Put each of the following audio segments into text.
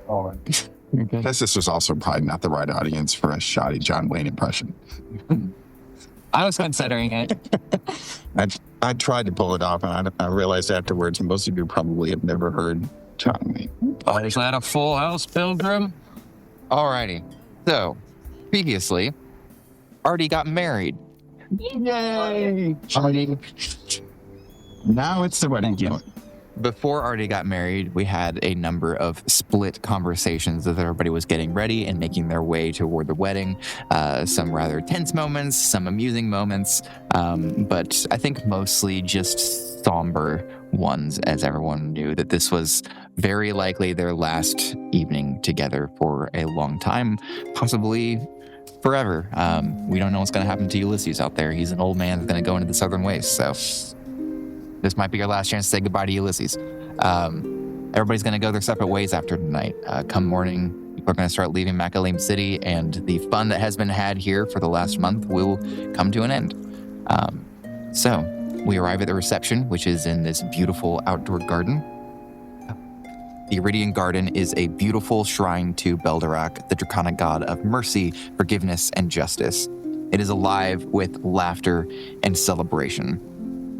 Okay. Guess this was also probably not the right audience for a shoddy John Wayne impression. I was considering it. I tried to pull it off, and I realized afterwards most of you probably have never heard John Wayne. Is that a full house, Pilgrim? Alrighty. So, previously, Artie got married. Yay! Artie. Now it's the wedding game. Before Artie got married, we had a number of split conversations as everybody was getting ready and making their way toward the wedding. Some rather tense moments, some amusing moments, but I think mostly just somber ones, as everyone knew that this was very likely their last evening together for a long time, possibly forever. We don't know what's going to happen to Ulysses out there. He's an old man that's going to go into the southern wastes, so this might be your last chance to say goodbye to Ulysses. Everybody's going to go their separate ways after tonight. Come morning, people are going to start leaving Makaliim City, and the fun that has been had here for the last month will come to an end. So we arrive at the reception, which is in this beautiful outdoor garden. The Iridian Garden is a beautiful shrine to Belderak, the draconic god of mercy, forgiveness, and justice. It is alive with laughter and celebration.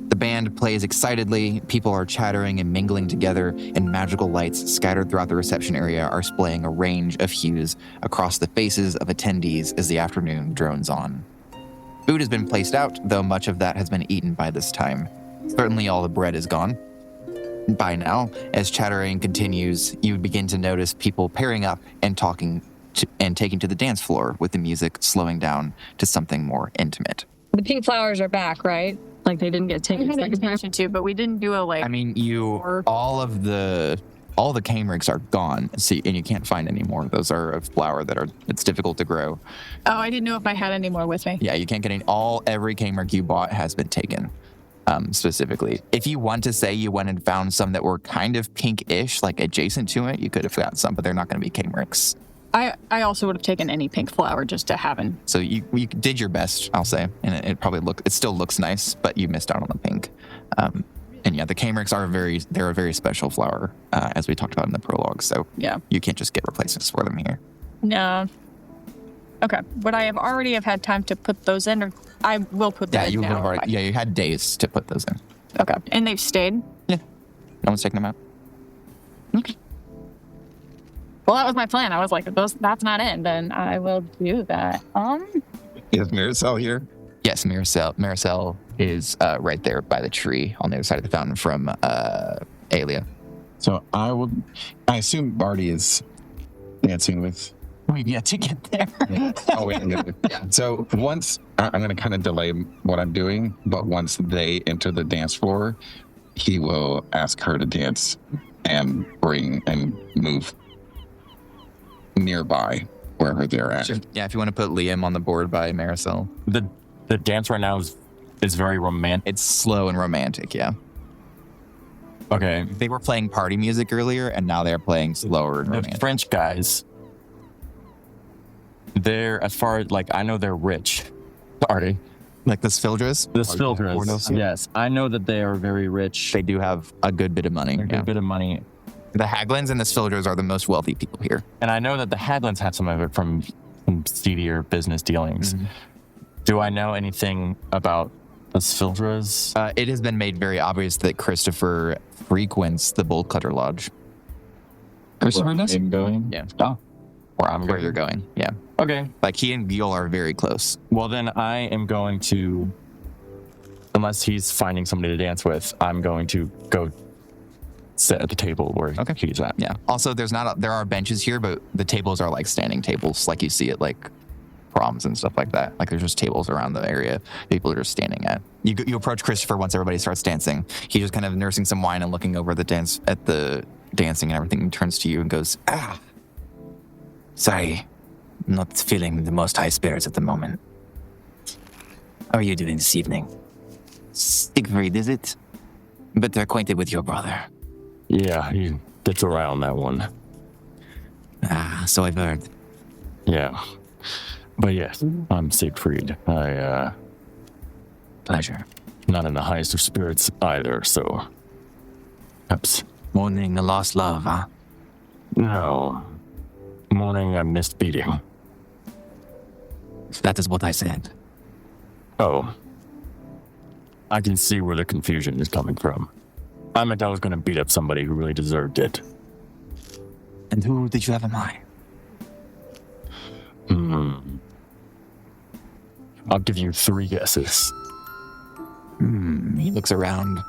The band plays excitedly, people are chattering and mingling together, and magical lights scattered throughout the reception area are splaying a range of hues across the faces of attendees as the afternoon drones on. Food has been placed out, though much of that has been eaten by this time. Certainly all the bread is gone. By now, as chattering continues, you begin to notice people pairing up and talking and taking to the dance floor, with the music slowing down to something more intimate. The pink flowers are back, right? Like they didn't get taken. I had attention to, but we didn't do a I mean, all the Caimrics are gone, and you can't find any more. Those are a flower it's difficult to grow. Oh, I didn't know if I had any more with me. Yeah, you can't get every Caimric you bought has been taken, specifically. If you want to say you went and found some that were kind of pink-ish, like adjacent to it, you could have got some, but they're not going to be Caimrics. I also would have taken any pink flower just to have in. So you did your best, I'll say, and it still looks nice, but you missed out on the pink. And yeah, the Caimrics they're a very special flower, as we talked about in the prologue. So yeah, you can't just get replacements for them here. No. Okay. Would I have already had time to put those in, or I will put them in now? You had days to put those in. Okay. And they've stayed? Yeah. No one's taking them out. Okay. Well, that was my plan. I was like, if that's not in, then I will do that. Is Maricel here? Yes, Maricel is right there by the tree on the other side of the fountain from Aelia. So I assume Barty is dancing with. We've yet to get there. Yeah. Oh, wait. Yeah. So once, I'm going to kind of delay what I'm doing, but once they enter the dance floor, he will ask her to dance and bring and move nearby wherever they're at. Sure. Yeah, if you want to put Liam on the board by Maricel. The dance right now is very romantic. It's slow and romantic, yeah. Okay. They were playing party music earlier, and now they're playing slower and romantic. The French guys, they're, as far as, I know they're rich. Sorry. Like the Sfildras? The Sfildras, yes. I know that they are very rich. They do have a good bit of money. A good bit of money. The Haglins and the Sfilders are the most wealthy people here. And I know that the Haglins have some of it from seedier business dealings. Mm-hmm. Do I know anything about the Sfildras? It has been made very obvious that Christopher frequents the Bolt Cutter Lodge. Christopher does? I'm going. Yeah. Oh. Where you're going. Yeah. Okay. Like he and Gil are very close. Well, then I am going to, unless he's finding somebody to dance with, I'm going to go sit at the table where he's at. Yeah. Also, there are benches here, but the tables are like standing tables, like you see at like proms and stuff like that. Like there's just tables around the area people are just standing at. You approach Christopher once everybody starts dancing. He's just kind of nursing some wine and looking over the dancing and everything, and turns to you and goes, sorry, not feeling the most high spirits at the moment. How are you doing this evening? Siegfried, is it? Better acquainted with your brother. Yeah, he gets around that one. So I've heard. Yeah. But yes, I'm Siegfried. Pleasure. Not in the highest of spirits either, so perhaps. Mourning a lost love, huh? No. Morning I missed beating. That is what I said. Oh. I can see where the confusion is coming from. I meant I was going to beat up somebody who really deserved it. And who did you have in mind? I'll give you 3 guesses. He looks around.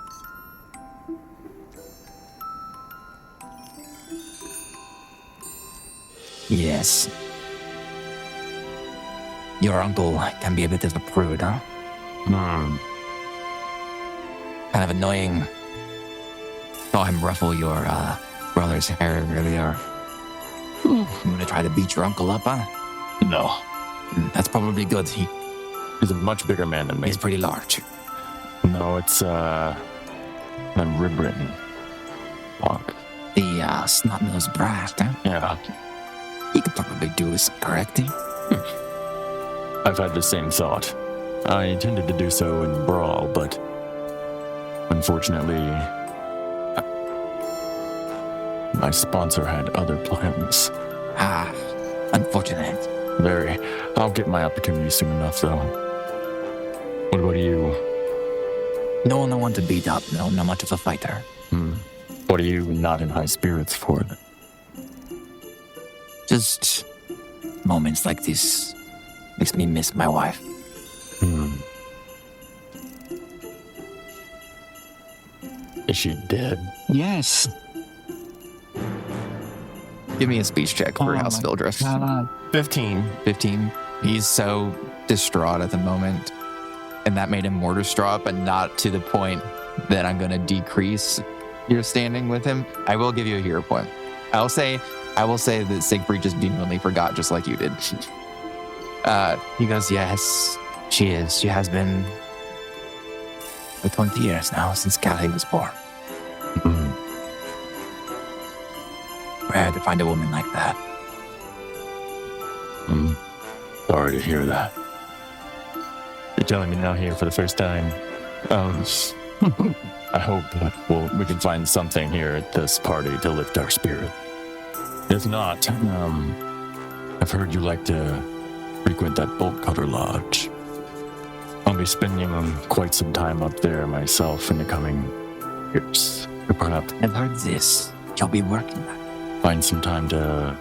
Yes. Your uncle can be a bit of a prude, huh? Kind of annoying. Saw him ruffle your brother's hair earlier. You gonna try to beat your uncle up, huh? No. That's probably good. He's a much bigger man than me. He's pretty large. No, it's, a rib-written punk. The snot-nosed brat, huh? Yeah. He could probably do some correcting. I've had the same thought. I intended to do so in Brawl, but unfortunately, my sponsor had other plans. Unfortunate. Very. I'll get my opportunity soon enough, though. What about you? No one to beat up. No, not much of a fighter. What are you not in high spirits for, then? Just moments like this makes me miss my wife. Is she dead? Yes. Give me a speech check for House Vildreth. 15. 15. He's so distraught at the moment, and that made him more distraught, but not to the point that I'm going to decrease your standing with him. I will give you a hero point. I will say that Siegfried just genuinely forgot, just like you did. He goes, yes, she is. She has been for 20 years now, since Scathe was born. Rare to find a woman like that. Sorry to hear that. You're telling me now here for the first time. I hope that we can find something here at this party to lift our spirit. If not, I've heard you like to frequent that Bolt Cutter Lodge. I'll be spending quite some time up there myself in the coming years. Perhaps I've heard this. You'll be working that. find some time to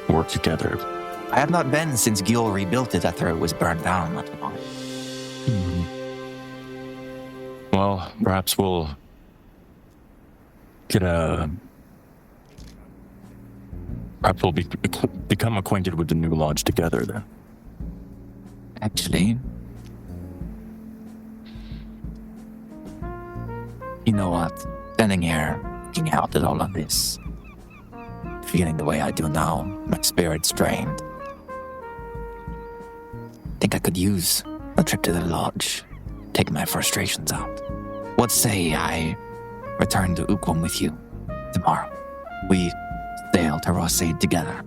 work together. I have not been since Gil rebuilt it after it was burned down not long. Well, perhaps we'll get perhaps we'll become acquainted with the new lodge together then. Actually, you know what? Standing here, looking out at all of this, feeling the way I do now, my spirit's drained. Think I could use a trip to the lodge, take my frustrations out. What say I return to Ukwam with you tomorrow? We sail to Rossade together.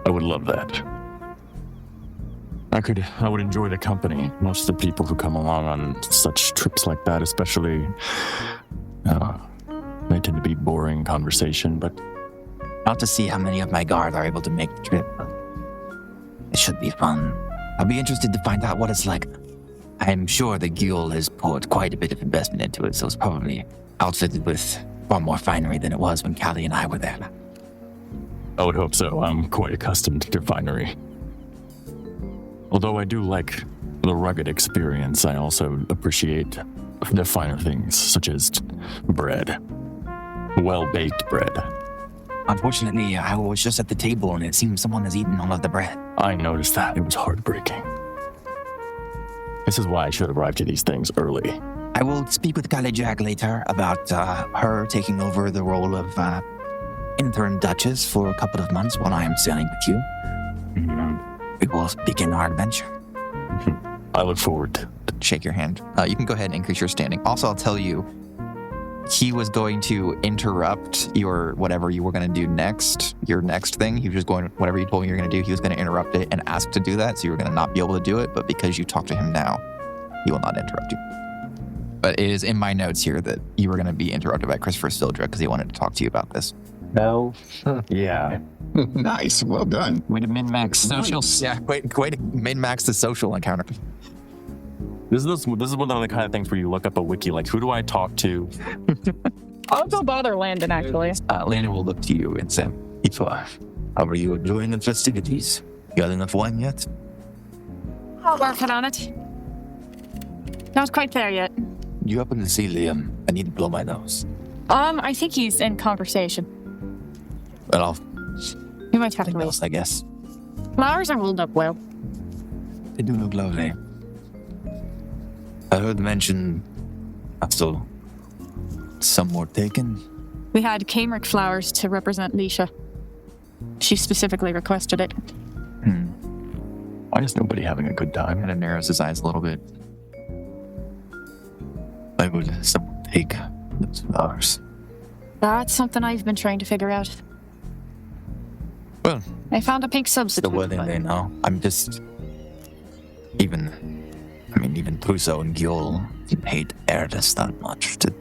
I would love that. I would enjoy the company. Most of the people who come along on such trips like that, especially They tend to be boring conversation, but Out to see how many of my guard are able to make the trip. It should be fun. I'll be interested to find out what it's like. I'm sure the Guild has poured quite a bit of investment into it, so it's probably outfitted with far more finery than it was when Callie and I were there. I would hope so. I'm quite accustomed to finery. Although I do like the rugged experience, I also appreciate the finer things, such as bread. Well-baked bread. Unfortunately, I was just at the table and it seemed someone has eaten all of the bread. I noticed that. It was heartbreaking. This is why I should arrive to these things early. I will speak with Callie Jack later about her taking over the role of interim Duchess for a couple of months while I am sailing with you. We will begin our adventure. I look forward to it. Shake your hand. You can go ahead and increase your standing. Also, I'll tell you, he was going to interrupt your whatever you were going to do next, your next thing. He was just going, whatever you told me you were going to do, he was going to interrupt it and ask to do that. So you were going to not be able to do it. But because you talked to him now, he will not interrupt you. But it is in my notes here that you were going to be interrupted by Christopher Sildra because he wanted to talk to you about this. No. Yeah. Nice. Well done. Way to min-max socials. Yeah, wait to min-max the social encounter. This is one of the kind of things where you look up a wiki, like, who do I talk to? I'll go bother Landon, actually. Landon will look to you and say, Euphora, how are you enjoying the festivities? You got enough wine yet? I'll work on it. Not quite there yet. You happen to see Liam? I need to blow my nose. I think he's in conversation. Well, You might have to something wait. else, I guess. Flowers are holding up well. They do look lovely. I heard mention also some were taken. We had Caimric Flowers to represent Leisha. She specifically requested it. Why is nobody having a good time? Kind of narrows his eyes a little bit. Why would someone take those flowers? That's something I've been trying to figure out. Well, I found a pink the substitute. wedding but- day now. I'm just even Puso and Gyul didn't hate Erdis that much to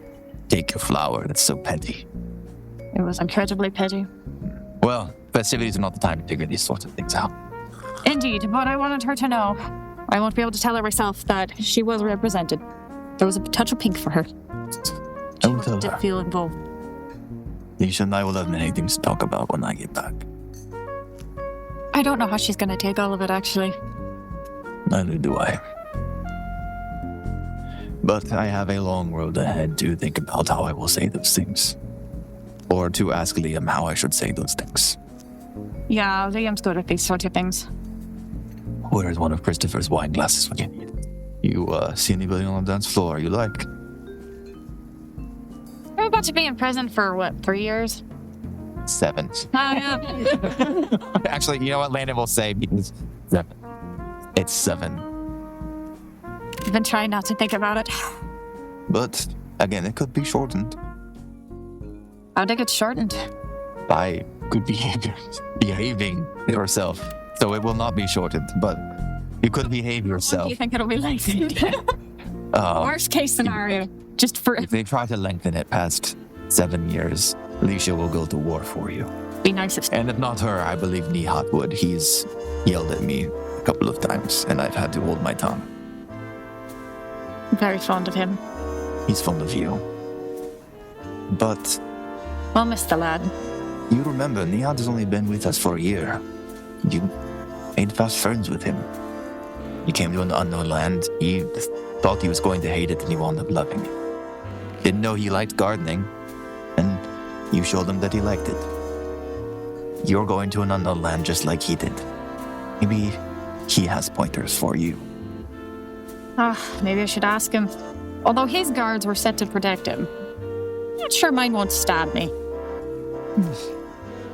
take a flower that's so petty. It was incredibly petty. Well, festivities are not the time to figure these sorts of things out. Indeed, but I wanted her to know. I won't be able to tell her myself that she was represented. There was a touch of pink for her. I will tell Didn't her. feel involved. Leisha and I will have many things to talk about when I get back. I don't know how she's going to take all of it, actually. Neither do I. But I have a long road ahead to think about how I will say those things. Or to ask Liam how I should say those things. Yeah, Liam's good at these sorts of things. Where is one of Christopher's wine glasses when you need it? You see anybody on the dance floor you like? We're about to be in prison for, 3 years? 7. Oh, yeah. Actually, you know what Landon will say because 7. It's 7. I've been trying not to think about it. But again, it could be shortened How'd it get shortened? by good behavior. Behaving yourself. So it will not be shortened, but you could behave What do yourself. you think it'll be lengthened? Worst case scenario. Just for If they try to lengthen it past 7 years, Leisha will go to war for you. be nice if And if not her, I believe Nihat would. He's yelled at me a couple of times, and I've had to hold my tongue. I'm very fond of him. He's fond of you. But We'll miss the lad. you remember, Nihat has only been with us for a year. You made fast friends with him. You came to an unknown land. He thought he was going to hate it, and he wound up loving it. Didn't know he liked gardening, and you showed him that he liked it. You're going to an unknown land just like he did. Maybe he has pointers for you. Maybe I should ask him. Although his guards were set to protect him. Not sure mine won't stab me.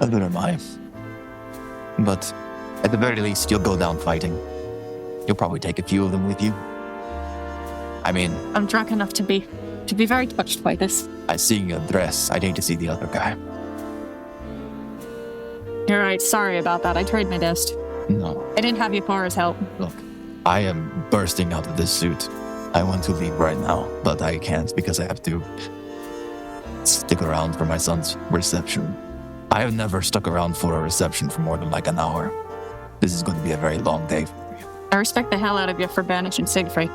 Neither am I. But at the very least, you'll go down fighting. You'll probably take a few of them with you. I mean, I'm drunk enough to be very touched by this. I see your dress. I'd hate to see the other guy. You're right, sorry about that. I tried my best. No, I didn't have Euphora's help. look, I am bursting out of this suit. I want to leave right now, but I can't because I have to stick around for my son's reception. I have never stuck around for a reception for more than like an hour. This is going to be a very long day. I respect the hell out of you for banishing Siegfried.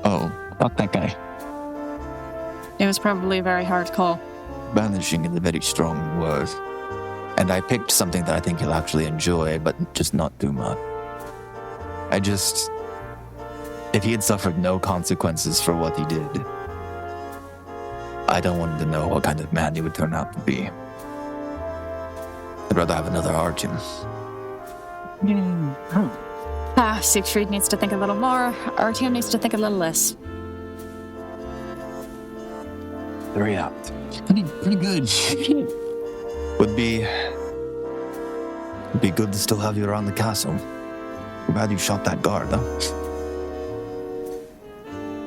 Oh, Fuck that guy. It was probably a very hard call. banishing is a very strong word. And I picked something that I think he'll actually enjoy, but just not too much. If he had suffered no consequences for what he did, I don't want him to know what kind of man he would turn out to be. I'd rather have another Artyom. Siegfried needs to think a little more. Artyom needs to think a little less. 3 out. Pretty good. Would be good to still have you around the castle. I'm glad you shot that guard, though.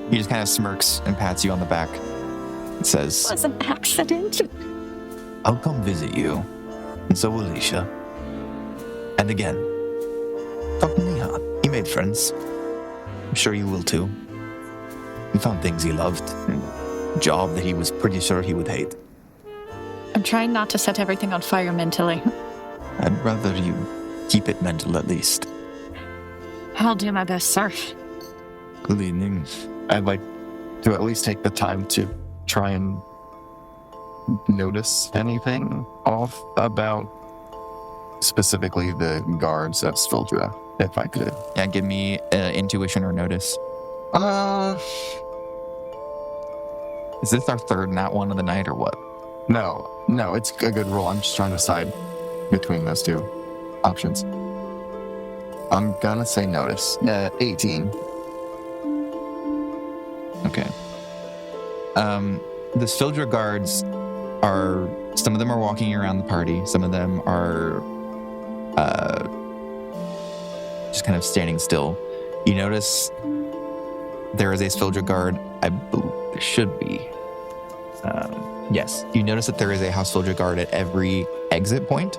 He just kind of smirks and pats you on the back. It says, It was an accident. I'll come visit you, and so will Alicia. And again, talk to Nihat. He made friends. I'm sure you will too. He found things he loved, and a job that he was pretty sure he would hate. I'm trying not to set everything on fire mentally. I'd rather you keep it mental at least. I'll do my best, sir. Good evening. I'd like to at least take the time to try and notice anything off about specifically the guards of Svolja, if I could. yeah, give me intuition or notice. Is this our third nat one of the night or what? No, it's a good roll. I'm just trying to decide between those two options. I'm gonna say notice. 18. Okay. The Svolja guards are, some of them are walking around the party. Some of them are just kind of standing still. You notice there is a Svolja guard, I believe there should be. Yes, you notice that there is a house Svolja guard at every exit point.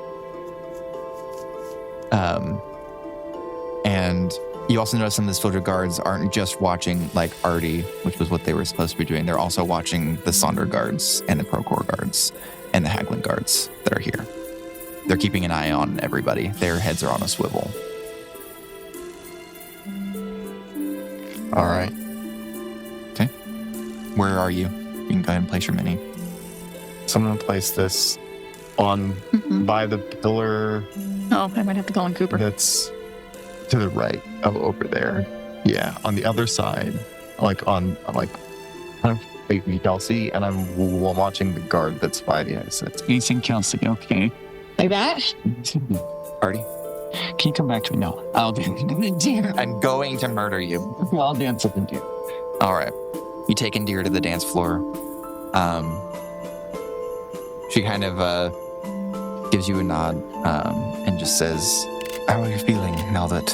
And you also notice some of the Svolja guards aren't just watching like Artie, which was what they were supposed to be doing. They're also watching the Sonder guards and the Procore guards and the Haglin guards that are here. They're keeping an eye on everybody. Their heads are on a swivel. All right. Okay. Where are you? You can go ahead and place your mini. So I'm gonna place this on by the pillar Oh, I might have to call on Cooper. that's to the right of over there. Yeah, on the other side, like kind of facing Kelsey, and I'm watching the guard that's by the exit. Facing Kelsey, okay. Like that? Artie? Can you come back to me? No, I'll dance with Indira. I'm going to murder you. I'll dance with Indira. All right. You take Indira to the dance floor. She kind of gives you a nod and just says, how are you feeling now that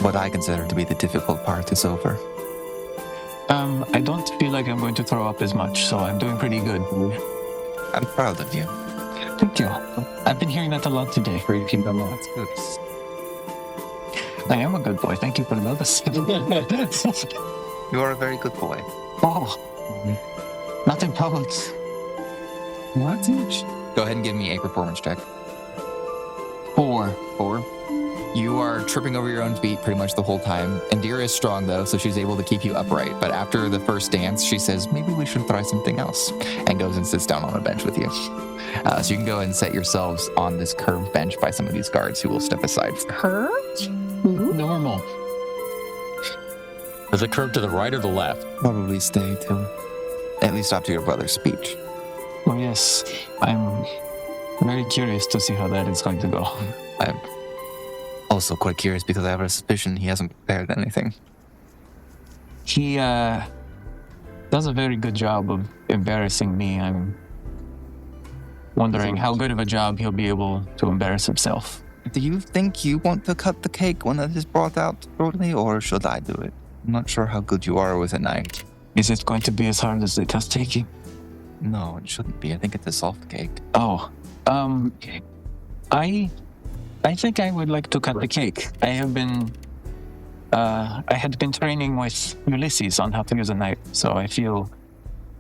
what I consider to be the difficult part is over? I don't feel like I'm going to throw up as much, so I'm doing pretty good. I'm proud of you. Thank you. I've been hearing that a lot today. That's good. I am a good boy. Thank you for noticing. You are a very good boy. Oh, not in public. What? Go ahead and give me a performance check. 4. You are tripping over your own feet pretty much the whole time. Indira is strong though, so she's able to keep you upright. But after the first dance, she says, maybe we should try something else, and goes and sits down on a bench with you. So you can go ahead and set yourselves on this curved bench by some of these guards who will step aside. Curved? Normal. Does it curve to the right or the left? Probably stay till at least after your brother's speech. Oh, yes. I'm very curious to see how that is going to go. I'm also quite curious because I have a suspicion he hasn't prepared anything. He does a very good job of embarrassing me. I'm wondering how good of a job he'll be able to embarrass himself. Do you think you want to cut the cake when it is brought out shortly, or should I do it? I'm not sure how good you are with a knife. Is it going to be as hard as the test taking? No, it shouldn't be. I think it's a soft cake. Oh, I think I would like to cut the cake. I had been training with Ulysses on how to use a knife, so I feel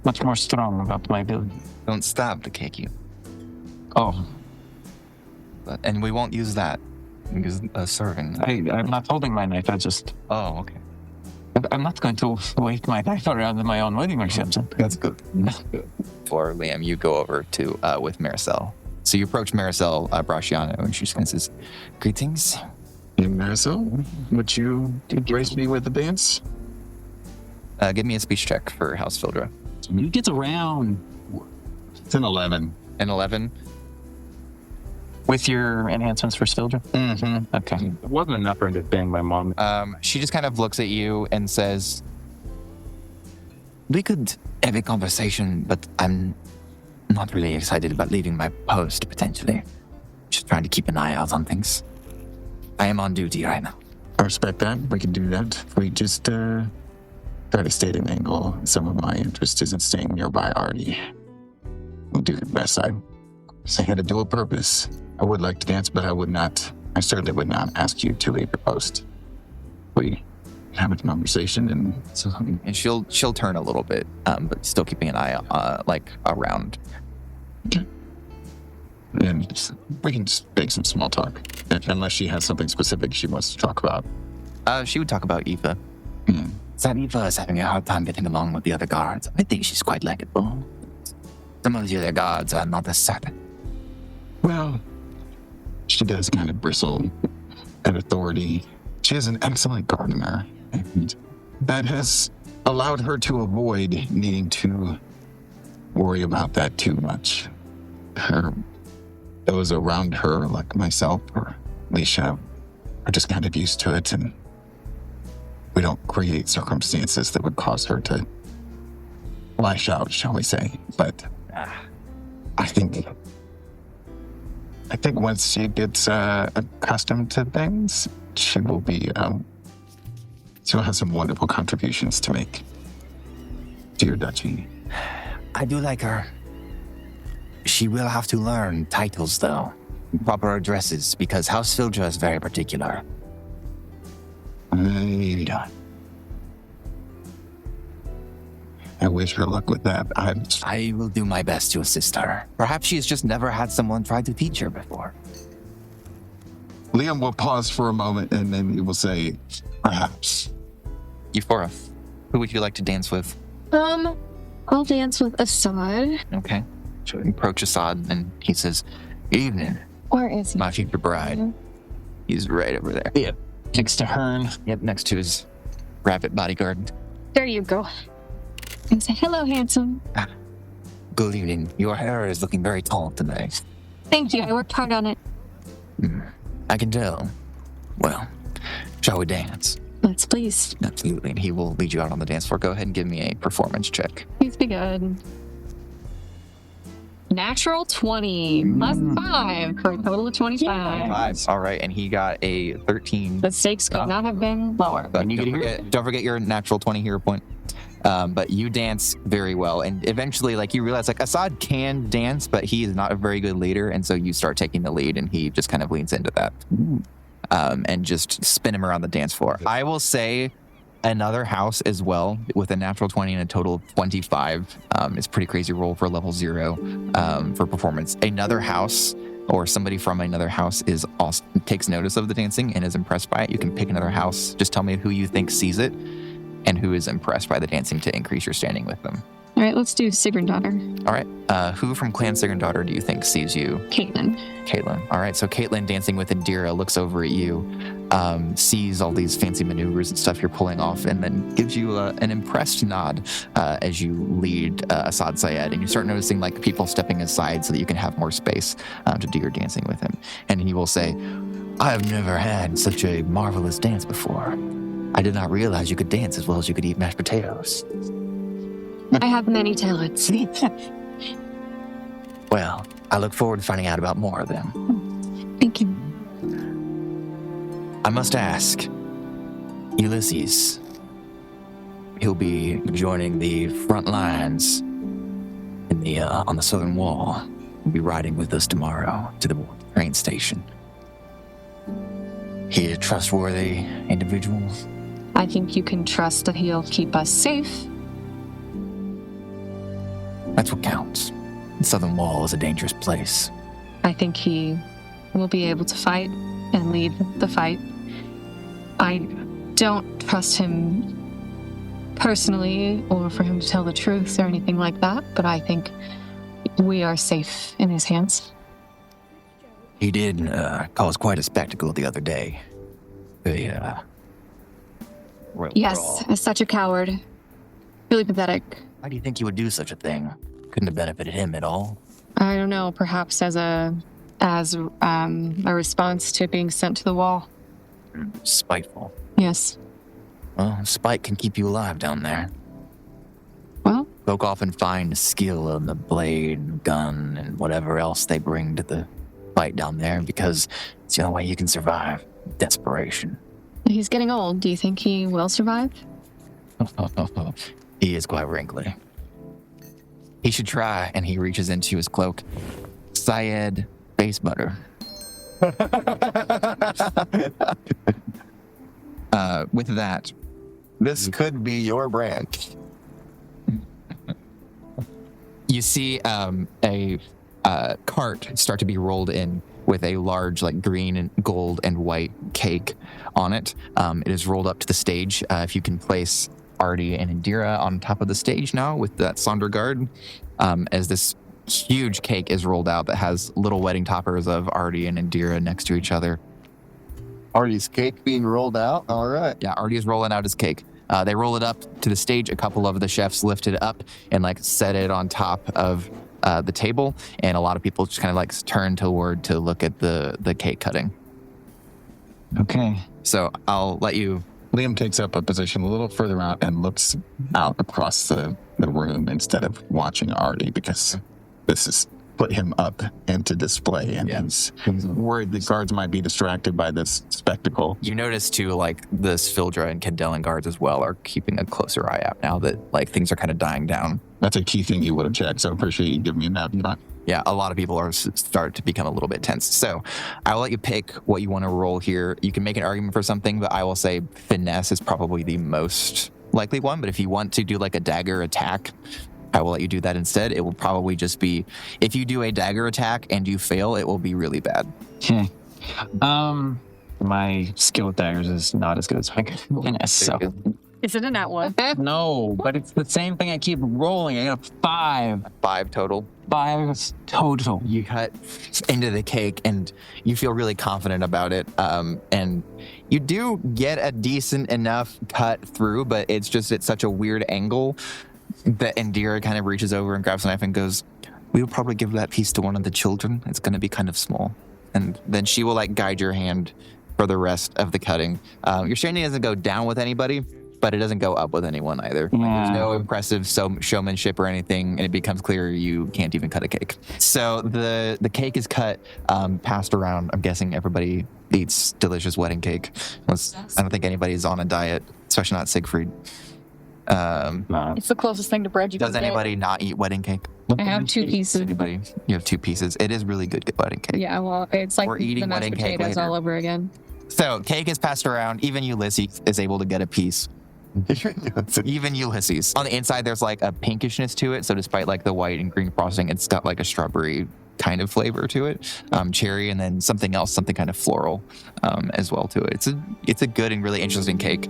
much more strong about my build. Don't stab the cake, you. Oh, And we won't use that. We use a serving. I'm not holding my knife. Oh, okay. I'm not going to wave my knife around in my own wedding reception. That's good. For Liam, you go over to with Maricel. So you approach Maricel Brasciano, and she just kind of says, "Greetings." Hey, Marisol, would you grace me with the dance? Give me a speech check for House Fildra. You get around It's an 11. An 11. with your enhancements for Sildra? Mm-hmm. Okay. It wasn't enough for him to bang my mom. She just kind of looks at you and says, "We could have a conversation, but I'm not really excited about leaving my post, potentially. Just trying to keep an eye out on things. I am on duty right now." I respect that. We can do that. We just try to state an angle. Some of my interest is in staying nearby Artie. We'll do the best. I had a dual purpose. I would like to dance, but I certainly would not ask you to leave your post. We have a conversation And she'll turn a little bit, but still keeping an eye around. and we can just make some small talk. Unless she has something specific she wants to talk about. She would talk about Eva. Hmm. That Eva is having a hard time getting along with the other guards. I think she's quite likable. Some of the other guards are not as certain. Well, she does kind of bristle at authority. She is an excellent gardener, and that has allowed her to avoid needing to worry about that too much. Those around her, like myself or Leisha, are just kind of used to it, and we don't create circumstances that would cause her to lash out, shall we say. But I think once she gets accustomed to things, she will be, she'll have some wonderful contributions to make to your duchy. I do like her. She will have to learn titles, though. Proper addresses, because House Fildra is very particular. I wish her luck with that. I will do my best to assist her. Perhaps she's just never had someone try to teach her before. Liam will pause for a moment, and then he will say, perhaps. Euphora, who would you like to dance with? I'll dance with Assad. Okay. So you approach Assad, and he says, "Evening, Where is he? my future bride." He's right over there. Yeah. Next to Hearn. Yep, next to his rabbit bodyguard. There you go. And say, "Hello, handsome." Good evening. Your hair is looking very tall today. Thank you. I worked hard on it. I can tell. Well, shall we dance? Let's please. Absolutely. And he will lead you out on the dance floor. Go ahead and give me a performance check. Please be good. Natural 20 plus 5 for a total of 25. All right, and he got a 13. The stakes could not have been lower. But don't forget your natural 20 hero point. But you dance very well, and eventually, you realize, Assad can dance, but he is not a very good leader, and so you start taking the lead, and he just kind of leans into that, and just spin him around the dance floor. I will say another house as well with a natural 20 and a total of 25 is pretty crazy roll for level 0 for performance. Another house or somebody from another house takes notice of the dancing and is impressed by it. You can pick another house. Just tell me who you think sees it and who is impressed by the dancing to increase your standing with them. All right, let's do Sigrendottir. All right. Who from Clan Sigrendottir do you think sees you? Caitlin. All right. So Caitlin, dancing with Indira, looks over at you, sees all these fancy maneuvers and stuff you're pulling off, and then gives you an impressed nod as you lead Assad Syed. And you start noticing people stepping aside so that you can have more space to do your dancing with him. And he will say, "I have never had such a marvelous dance before. I did not realize you could dance as well as you could eat mashed potatoes." I have many talents. Well, I look forward to finding out about more of them. Thank you. I must ask, Ulysses, he'll be joining the front lines on the southern wall. He'll be riding with us tomorrow to the train station. He a trustworthy individual? I think you can trust that he'll keep us safe. That's what counts. The southern wall is a dangerous place. I think he will be able to fight and lead the fight. I don't trust him personally or for him to tell the truth or anything like that, but I think we are safe in his hands. He did cause quite a spectacle the other day. Royal Yes, brawl. as such a coward. Really pathetic. Why do you think he would do such a thing? Couldn't have benefited him at all. I don't know, perhaps as a response to being sent to the wall. Spiteful. Yes. Well, spite can keep you alive down there. Well, Folk often find skill in the blade, gun, and whatever else they bring to the fight down there because it's the only way you can survive. Desperation. he's getting old. Do you think he will survive? He is quite wrinkly. He should try, and he reaches into his cloak. Syed face butter. With that, This could be your brand. you see a cart start to be rolled in with a large, like, green and gold and white cake on it. It is rolled up to the stage. If you can place Artie and Indira on top of the stage now with that Sonder guard, as this huge cake is rolled out that has little wedding toppers of Artie and Indira next to each other. Artie's cake being rolled out. All right. Yeah, Artie is rolling out his cake. They roll it up to the stage. A couple of the chefs lift it up and, like, set it on top of the table, and a lot of people just kind of, like, turn toward to look at the cake cutting. Okay. So I'll let you. Liam takes up a position a little further out and looks out across the room instead of watching Artie, because this is put him up into display, and he's worried the guards might be distracted by this spectacle. You notice too, like, the Sfildra and Kendellan guards as well are keeping a closer eye out now that, like, things are kind of dying down. That's a key thing you would have checked, so I appreciate you giving me that. Yeah, a lot of people are start to become a little bit tense. So I will let you pick what you want to roll here. You can make an argument for something, but I will say finesse is probably the most likely one. But if you want to do, like, a dagger attack, I will let you do that instead. It will probably just be, if you do a dagger attack and you fail, it will be really bad. Okay. My skill with daggers is not as good as my finesse, so. Is it a nat one? No, but it's the same thing I keep rolling. I got a 5. 5 total. 5 total. You cut into the cake and you feel really confident about it. And you do get a decent enough cut through, but it's just at such a weird angle that Indira kind of reaches over and grabs a knife and goes, "We will probably give that piece to one of the children. It's going to be kind of small." And then she will, like, guide your hand for the rest of the cutting. Your standing doesn't go down with anybody, but it doesn't go up with anyone either. Like, there's no impressive showmanship or anything, and it becomes clear you can't even cut a cake. So the cake is cut, passed around. I'm guessing everybody eats delicious wedding cake. I don't think anybody's on a diet, especially not Siegfried. It's the closest thing to bread you can Does get. anybody not eat wedding cake? I have 2 pieces. Anybody? You have 2 pieces. It is really good wedding cake. Yeah, well, it's like We're the eating mashed wedding cake potatoes later. all over again. So cake is passed around. Even Ulysses is able to get a piece. Even Ulysses. On the inside, there's, like, a pinkishness to it. So despite, like, the white and green frosting, it's got, like, a strawberry kind of flavor to it, cherry, and then something else, something kind of floral as well to it. It's a good and really interesting cake.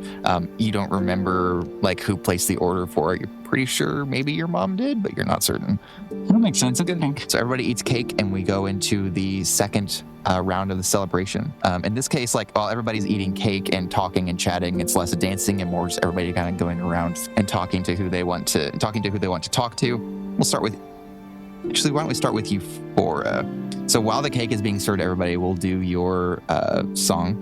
You don't remember, like, who placed the order for it. You're pretty sure maybe your mom did, but you're not certain. That makes sense. It's a good thing. So everybody eats cake, and we go into the second round of the celebration. In this case, like, while everybody's eating cake and talking and chatting, it's less dancing and more just everybody kind of going around and talking to who they want to talk to. We'll start with. Actually, why don't we start with Euphora? So while the cake is being served to everybody, we'll do your song,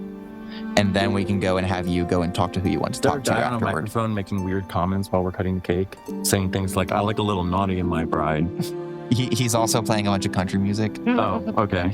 and then we can go and have you go and talk to who you want to talk to on a afterward. microphone making weird comments while we're cutting the cake, saying things like, "I like a little naughty in my bride." He's also playing a bunch of country music. Oh, okay.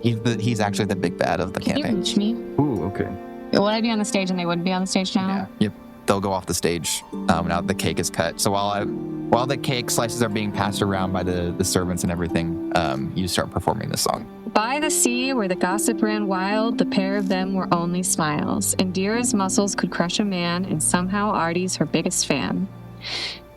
He's actually the big bad of the Can you campaign. reach me? Ooh, okay. Would I be on the stage and they wouldn't be on the stage now? Yeah. Yep. They'll go off the stage now that the cake is cut. So while the cake slices are being passed around by the servants and everything, you start performing the song. By the sea where the gossip ran wild, the pair of them were only smiles. Indira's muscles could crush a man, and somehow Artie's her biggest fan.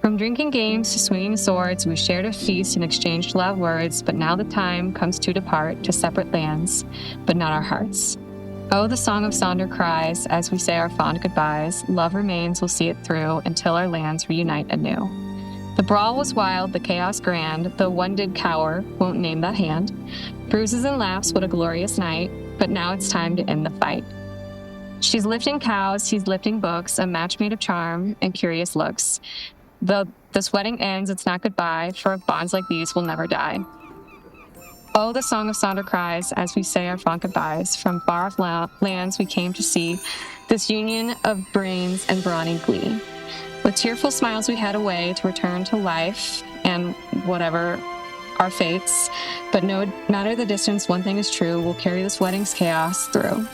From drinking games to swinging swords, we shared a feast and exchanged loud words, but now the time comes to depart to separate lands, but not our hearts. Oh, the song of Sonder cries as we say our fond goodbyes. Love remains, we'll see it through until our lands reunite anew. The brawl was wild, the chaos grand, though one did cower, won't name that hand. Bruises and laughs, what a glorious night, but now it's time to end the fight. She's lifting cows, he's lifting books, a match made of charm and curious looks. Though this wedding ends, it's not goodbye, for bonds like these will never die. Oh, the song of Sonder cries as we say our fond goodbyes. From far-off lands we came to see this union of brains and brawny glee. With tearful smiles we head away to return to life and whatever our fates. But no matter the distance, one thing is true, we'll carry this wedding's chaos through.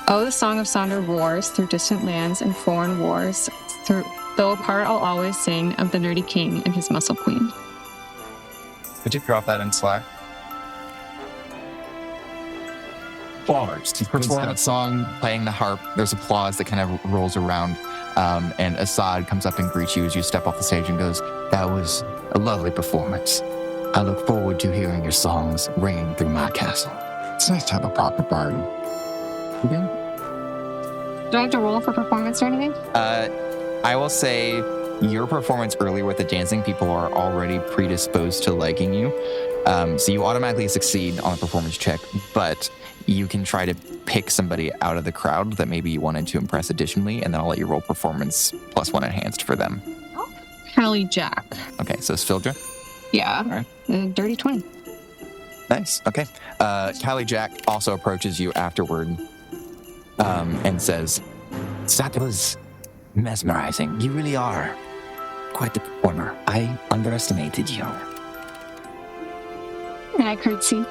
Oh, the song of Sonder roars through distant lands and foreign wars. Though apart, I'll always sing of the nerdy king and his muscle queen. Could you drop that in Slack? Bars. You perform that song, playing the harp. There's applause that kind of rolls around, and Assad comes up and greets you as you step off the stage and goes, That was a lovely performance. I look forward to hearing your songs ringing through my castle. It's nice to have a proper party. Do I have to roll for performance or anything? I will say your performance earlier with the dancing, people are already predisposed to liking you. So you automatically succeed on a performance check, but you can try to pick somebody out of the crowd that maybe you wanted to impress additionally, and then I'll let you roll performance +1 enhanced for them. Hallie Jack. Okay, so Sfildra. Yeah. All right. Dirty 20. Nice. Okay. Callie Jack also approaches you afterward and says, That was mesmerizing. You really are quite the performer. I underestimated you. And I curtsy.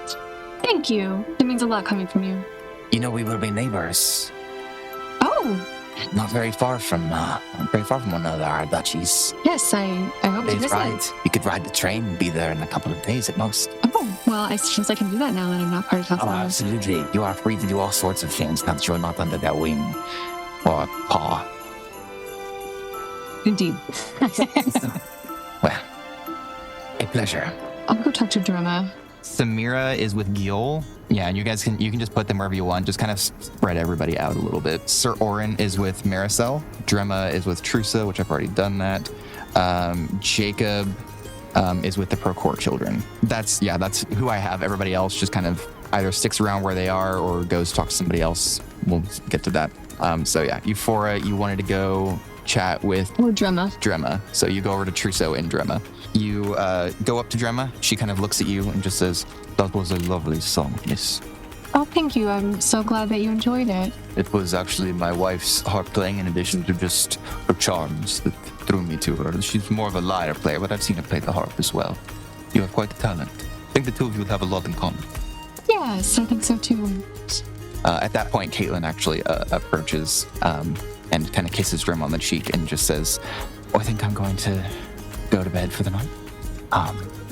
Thank you. It means a lot coming from you. You know, we will be neighbors. Oh, Not very far from one another, our duchies. yes, I hope to Days visit. ride. You could ride the train and be there in a couple of days at most. Oh, well, I suppose I can do that now that I'm not part of Oh, House. absolutely. You are free to do all sorts of things now that you're not under their wing or paw. Indeed. Well, a pleasure. I'll go talk to Drema. Samira is with Gil. Yeah, and you can just put them wherever you want. Just kind of spread everybody out a little bit. Sir Orin is with Maricel. Drema is with Trusa, which I've already done that. Jacob is with the Procore children. That's who I have. Everybody else just kind of either sticks around where they are or goes talk to somebody else. We'll get to that. So yeah, Euphora, you wanted to go chat with Or Drema. Drema. So you go over to Trousseau and Drema. You go up to Drema. She kind of looks at you and just says, That was a lovely song, miss. Oh, thank you. I'm so glad that you enjoyed it. It was actually my wife's harp playing in addition to just her charms that drew me to her. She's more of a lyre player, but I've seen her play the harp as well. You have quite a talent. I think the two of you would have a lot in common. Yes, I think so too. at that point, Caitlin actually approaches and kind of kisses Grim on the cheek and just says, I think I'm going to go to bed for the night.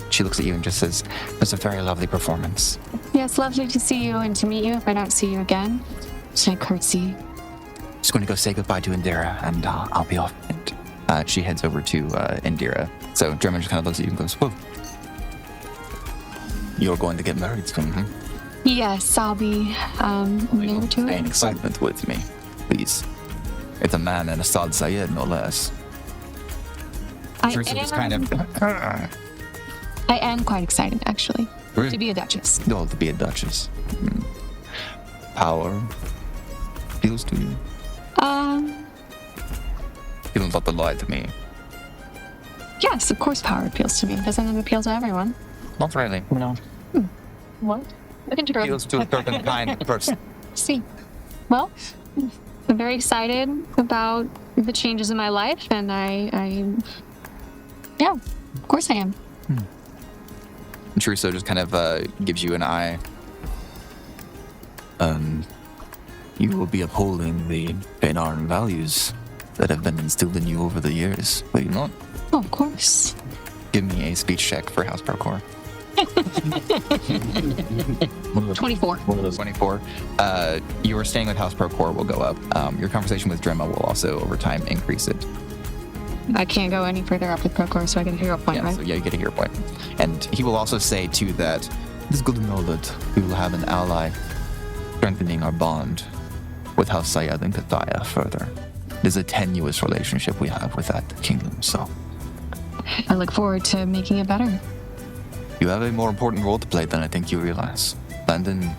She looks at you and just says, it was a very lovely performance. Yes, lovely to see you and to meet you if I don't see you again. Say curtsy. Just going to go say goodbye to Indira and I'll be off. And she heads over to Indira. So Drummond just kind of looks at you and goes, whoa. You're going to get married soon, huh? Yes, I'll be married to An it. excitement with me, please. It's a man and a Sad Sayed, no less. Teresa just kind of... I am quite excited, actually, to be a duchess. Oh, to be a duchess. Power appeals to you. Feels like a lie to me. Yes, of course power appeals to me. Doesn't it appeal to everyone? Not really. No. What? Look into her. Appeals to a certain kind of person. See. Well, I'm very excited about the changes in my life, and yeah, of course I am. Truso just kind of gives you an eye. You will be upholding the Bainarn values that have been instilled in you over the years, will you not? Oh, of course. Give me a speech check for House Procore. 24. 24. Your staying with House Procore will go up. Your conversation with Drema will also, over time, increase it. I can't go any further up with Procor, so I get a hero point, Yeah, right? so yeah, you get a hero point. And he will also say, too, that it is good to know that we will have an ally strengthening our bond with House Syed and Kathaya further. It is a tenuous relationship we have with that kingdom, so I look forward to making it better. you have a more important role to play than I think you realize. Landon,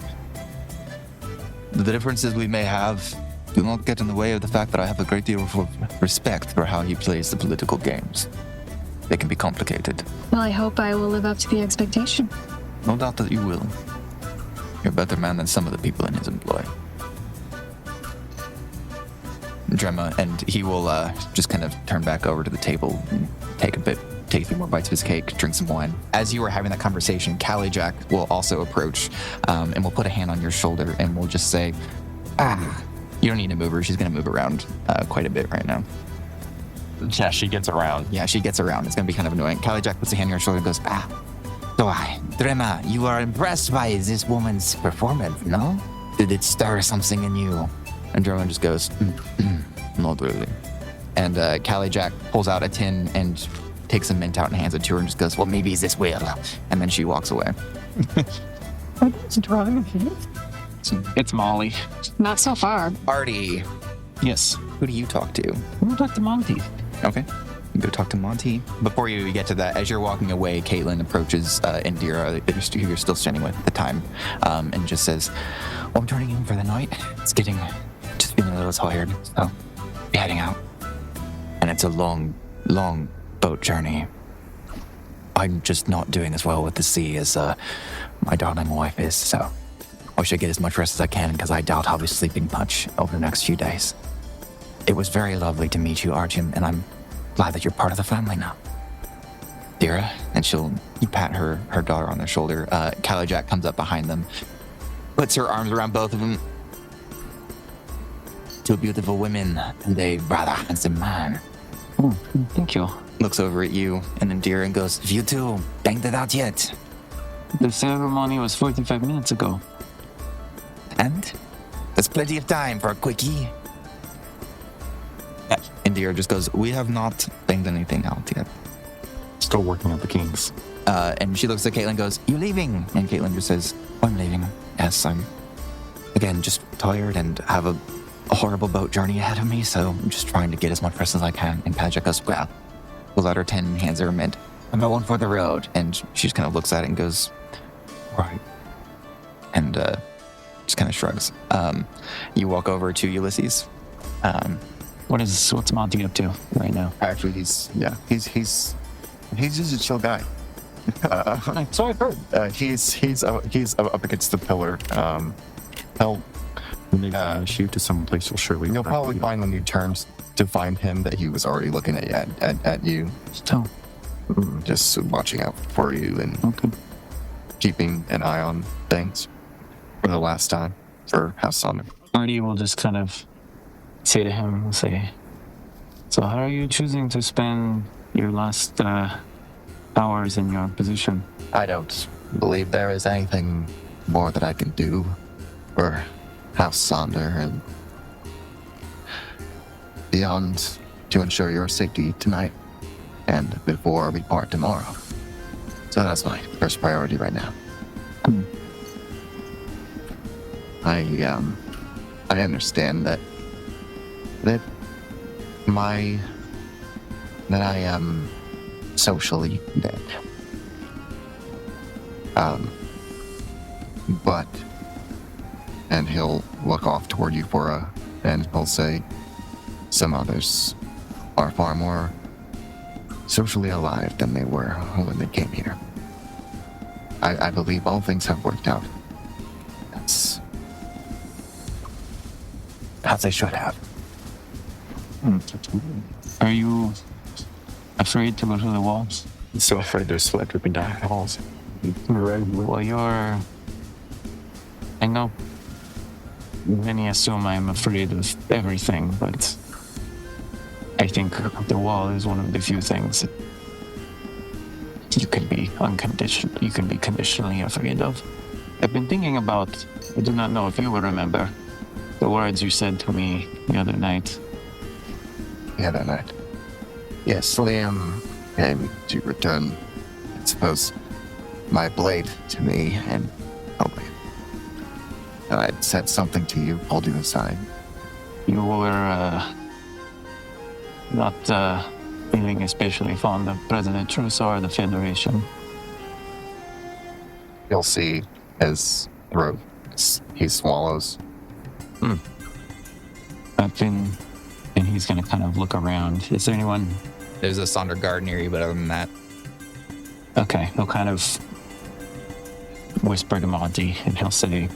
the differences we may have do not get in the way of the fact that I have a great deal of respect for how he plays the political games. They can be complicated. Well, I hope I will live up to the expectation. No doubt that you will. You're a better man than some of the people in his employ. Drema, and he will just kind of turn back over to the table and take a few more bites of his cake, drink some wine. As you are having that conversation, Callie Jack will also approach and will put a hand on your shoulder and will just say, you don't need to move her. She's going to move around quite a bit right now. Yeah, she gets around. Yeah, she gets around. It's going to be kind of annoying. Callie Jack puts a hand on your shoulder and goes, So Drema, you are impressed by this woman's performance, no? Did it stir something in you? And Drema just goes, not really. And Callie Jack pulls out a tin and takes some mint out and hands it to her and just goes, well, maybe this will. And then she walks away. It's Molly. Not so far. Artie, Yes. who do you talk to? I'm gonna talk to Monty. Okay. You go talk to Monty. Before you get to that, as you're walking away, Caitlin approaches Indira, who you're still standing with at the time, and just says, well, I'm turning in for the night. It's just feeling a little tired, so be heading out. And it's a long, long boat journey. I'm just not doing as well with the sea as my darling wife is, so I should get as much rest as I can, because I doubt I'll be sleeping much over the next few days. It was very lovely to meet you, Artyom, and I'm glad that you're part of the family now. Dira, and you pat her daughter on the shoulder. Callie Jack comes up behind them, puts her arms around both of them. Two beautiful women and a rather handsome man. Oh, thank you. Looks over at you and then Dira and goes, you two banged it out yet? The ceremony was 45 minutes ago. And there's plenty of time for a quickie. Indira just goes, we have not banged anything out yet. Still working out the kinks. And she looks at Caitlin and goes, you leaving? And Caitlin just says, I'm leaving. Yes, I'm, again, just tired and have a horrible boat journey ahead of me, so I'm just trying to get as much rest as I can. And Patrick goes, well, pulls out her 10, hands her a mint. I'm going for the road. And she just kind of looks at it and goes, right. And just kind of shrugs. You walk over to Ulysses. What's Monty up to right now? Actually, he's just a chill guy. So I've heard. He's up against the pillar. He'll Shoot to some place will surely. you'll probably find when you turn to find him that he was already looking at you, So, just watching out for you and okay. keeping an eye on things for the last time for House Sonder. Artie will just kind of say to him, so how are you choosing to spend your last hours in your position? I don't believe there is anything more that I can do for House Sonder and beyond to ensure your safety tonight and before we part tomorrow. So that's my first priority right now. I understand that I am socially dead. But, and he'll look off toward Euphora and he'll say, some others are far more socially alive than they were when they came here. I believe all things have worked out. That's as they should have. Are you afraid to go to the walls? I'm so afraid there's sweat dripping down the halls. Well, I know many assume I'm afraid of everything, but I think the wall is one of the few things you can be conditionally afraid of. I've been thinking about, I do not know if you will remember, the words you said to me the other night. Yeah, that night. Yes, Liam came to return, I suppose, my blade to me, and I said something to you, pulled you aside. You were not feeling especially fond of President Trudeau or the Federation. You'll see his throat. He swallows. And he's going to kind of look around. Is there anyone? There's a Sonder guard near you, but other than that, Okay, he'll kind of whisper to Monty, and he'll say,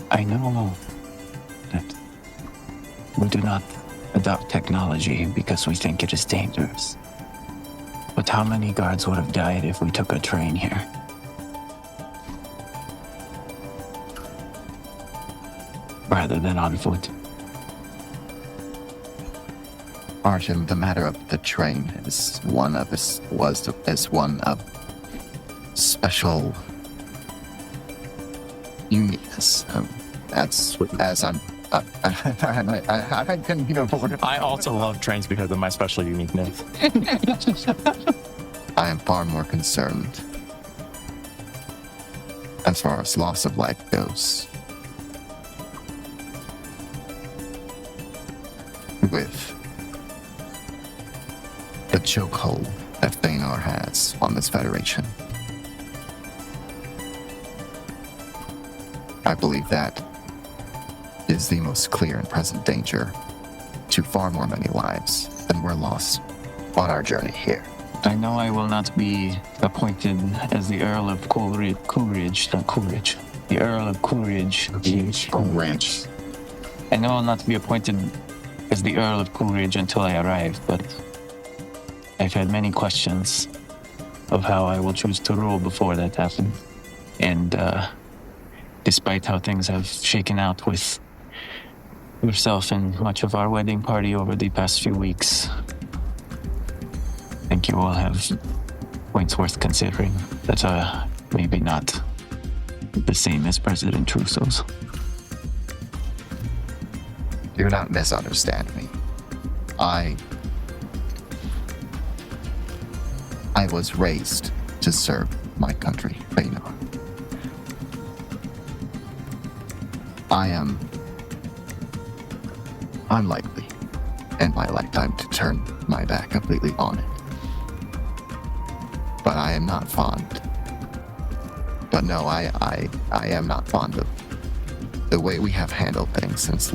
I know that we do not adopt technology because we think it is dangerous. But how many guards would have died if we took a train here? Rather than on foot. Artyom, the matter of the train is one of special uniqueness. That's as I'm. I couldn't even afford it. I also love trains because of my special uniqueness. I am far more concerned as far as loss of life goes with the chokehold that Feanor has on this Federation. I believe that is the most clear and present danger to far more many lives than were lost on our journey here. I know I will not be appointed as the Earl of Coolridge, the Earl of Coolridge. Ranch. I know I'll not be appointed as the Earl of Coolridge until I arrive, but I've had many questions of how I will choose to rule before that happens. And despite how things have shaken out with yourself and much of our wedding party over the past few weeks, I think you all have points worth considering that are maybe not the same as President Trudeau's. Do not misunderstand me. I was raised to serve my country, Feanor. I am unlikely in my lifetime to turn my back completely on it. But I am not fond. But no, I am not fond of the way we have handled things since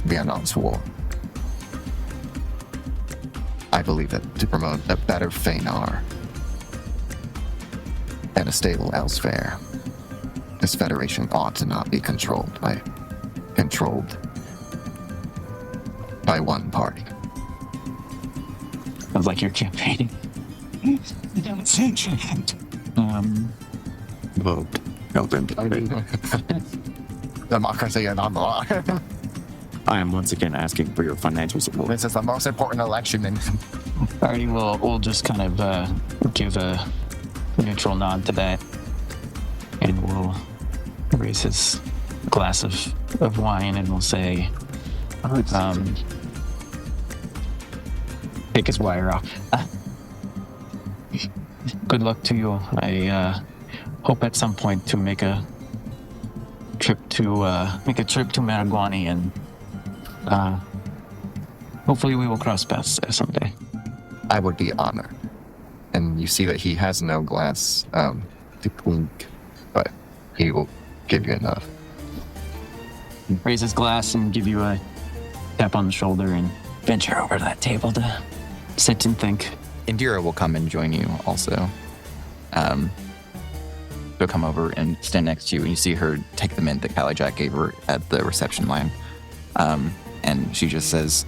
Vietnam's war. I believe that to promote a better Feanor and a stable Elzveir, this Federation ought to not be controlled by one party. Sounds like you're campaigning. Vote. Democracy and law. I am once again asking for your financial support. This is the most important election in Alrighty, we'll just kind of give a neutral nod to that, and we'll raise his glass of wine, and we'll say, take his wire off. Good luck to you. I hope at some point to make a trip to Marijuana, and hopefully we will cross paths there someday. I would be honored. And you see that he has no glass to clink, but he will give you enough. Raise his glass and give you a tap on the shoulder and venture over to that table to sit and think. Indira will come and join you also. She'll come over and stand next to you, and you see her take the mint that Callie Jack gave her at the reception line. And she just says,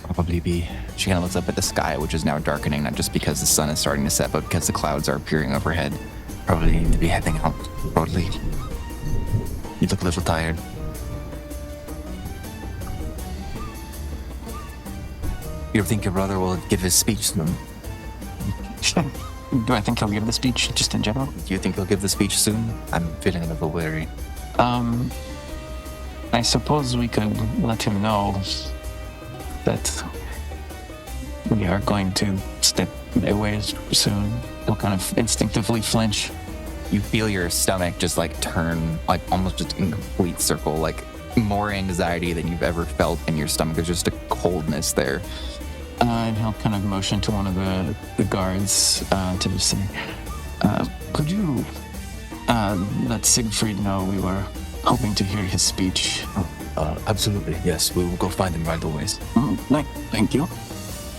probably be. She kind of looks up at the sky, which is now darkening, not just because the sun is starting to set, but because the clouds are appearing overhead. Probably need to be heading out. Probably. You look a little tired. You think your brother will give his speech soon? Do I think he'll give the speech just in general? Do you think he'll give the speech soon? I'm feeling a little wary. I suppose we could let him know that we are going to step away soon. They'll kind of instinctively flinch. You feel your stomach just like turn, like almost just in complete circle, like more anxiety than you've ever felt in your stomach. There's just a coldness there. And he'll kind of motion to one of the guards to just say, could you let Siegfried know we were hoping to hear his speech? Absolutely, yes. We will go find him right away. Thank you.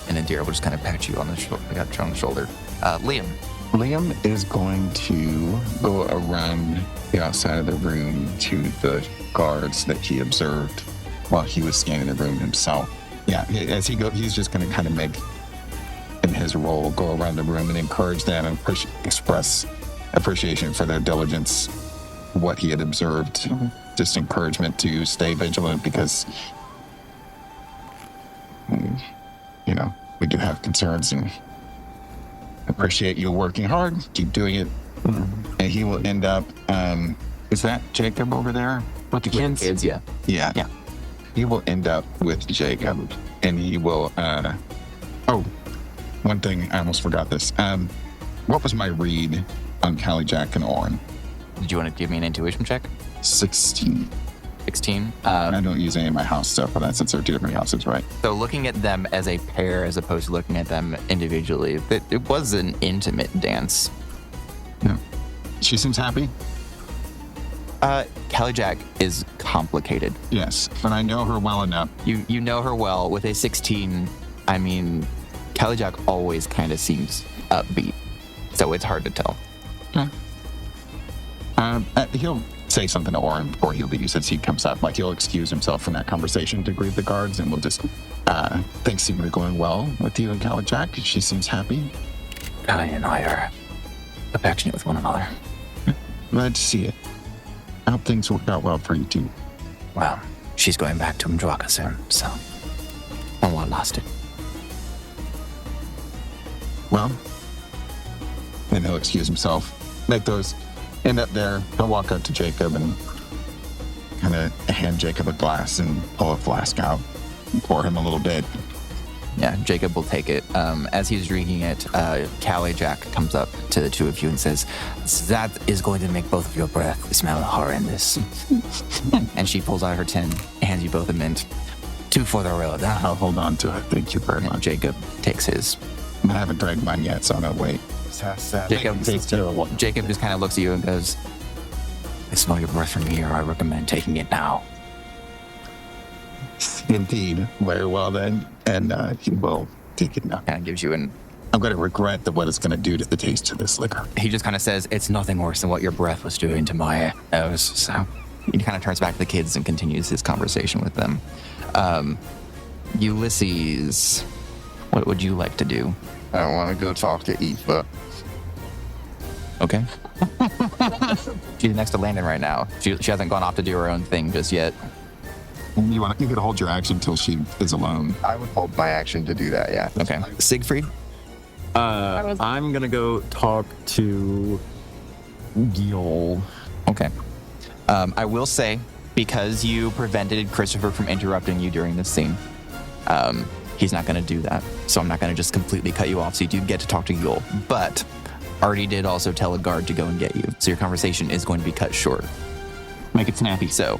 And Indira will just kind of pat you on the shoulder. Liam. Liam is going to go around the outside of the room to the guards that he observed while he was scanning the room himself. Yeah, as he goes, he's just going to kind of make, in his role, go around the room and encourage them and express appreciation for their diligence, what he had observed. Mm-hmm. Just encouragement to stay vigilant because, you know, we do have concerns and appreciate you working hard. Keep doing it. Mm-hmm. And he will end up, is that Jacob over there? With the kids? Kids, yeah. Yeah. He will end up with Jacob, and he will, one thing, I almost forgot this. What was my read on Callie, Jack, and Orin? Did you want to give me an intuition check? 16. 16. I don't use any of my house stuff for that since they're two different houses, right? So looking at them as a pair as opposed to looking at them individually, it was an intimate dance. Yeah. She seems happy? Callie Jack is complicated. Yes, but I know her well enough. You know her well. With a 16, I mean, Callie Jack always kind of seems upbeat, so it's hard to tell. Okay. He'll say something to Orin before he leaves as he comes up. Like, he'll excuse himself from that conversation to greet the guards, and we'll just, things seem to be going well with you and Callie Jack. She seems happy. Callie and I are affectionate with one another. Glad to see it. I hope things worked out well for you too. Well, she's going back to Mdwaka soon, so I won't lost it. Well, then he'll excuse himself. Make those end up there. He'll walk up to Jacob and kind of hand Jacob a glass and pull a flask out and pour him a little bit. Yeah, Jacob will take it. As he's drinking it, Callie Jack comes up to the two of you and says, "That is going to make both of your breath smell horrendous." And she pulls out her tin and hands you both a mint. 2 for the road. I'll hold on to it. Thank you very much. Jacob takes his. I haven't drank mine yet, so no, wait. Jacob just kind of looks at you and goes, "I smell your breath from here. I recommend taking it now." Indeed. Very well then. And he will take it now. Kind of gives you an... I'm going to regret what it's going to do to the taste of this liquor. He just kind of says, "It's nothing worse than what your breath was doing to my nose." So he kind of turns back to the kids and continues his conversation with them. Ulysses, what would you like to do? I want to go talk to Aoife. Okay. She's next to Landon right now. She hasn't gone off to do her own thing just yet. You could hold your action until she is alone. I would hold my action to do that, yeah. Okay. Siegfried? I'm gonna go talk to Gil. Okay. I will say, because you prevented Christopher from interrupting you during this scene, he's not going to do that. So I'm not going to just completely cut you off. So you do get to talk to Yul. But Artie did also tell a guard to go and get you. So your conversation is going to be cut short. Make it snappy. So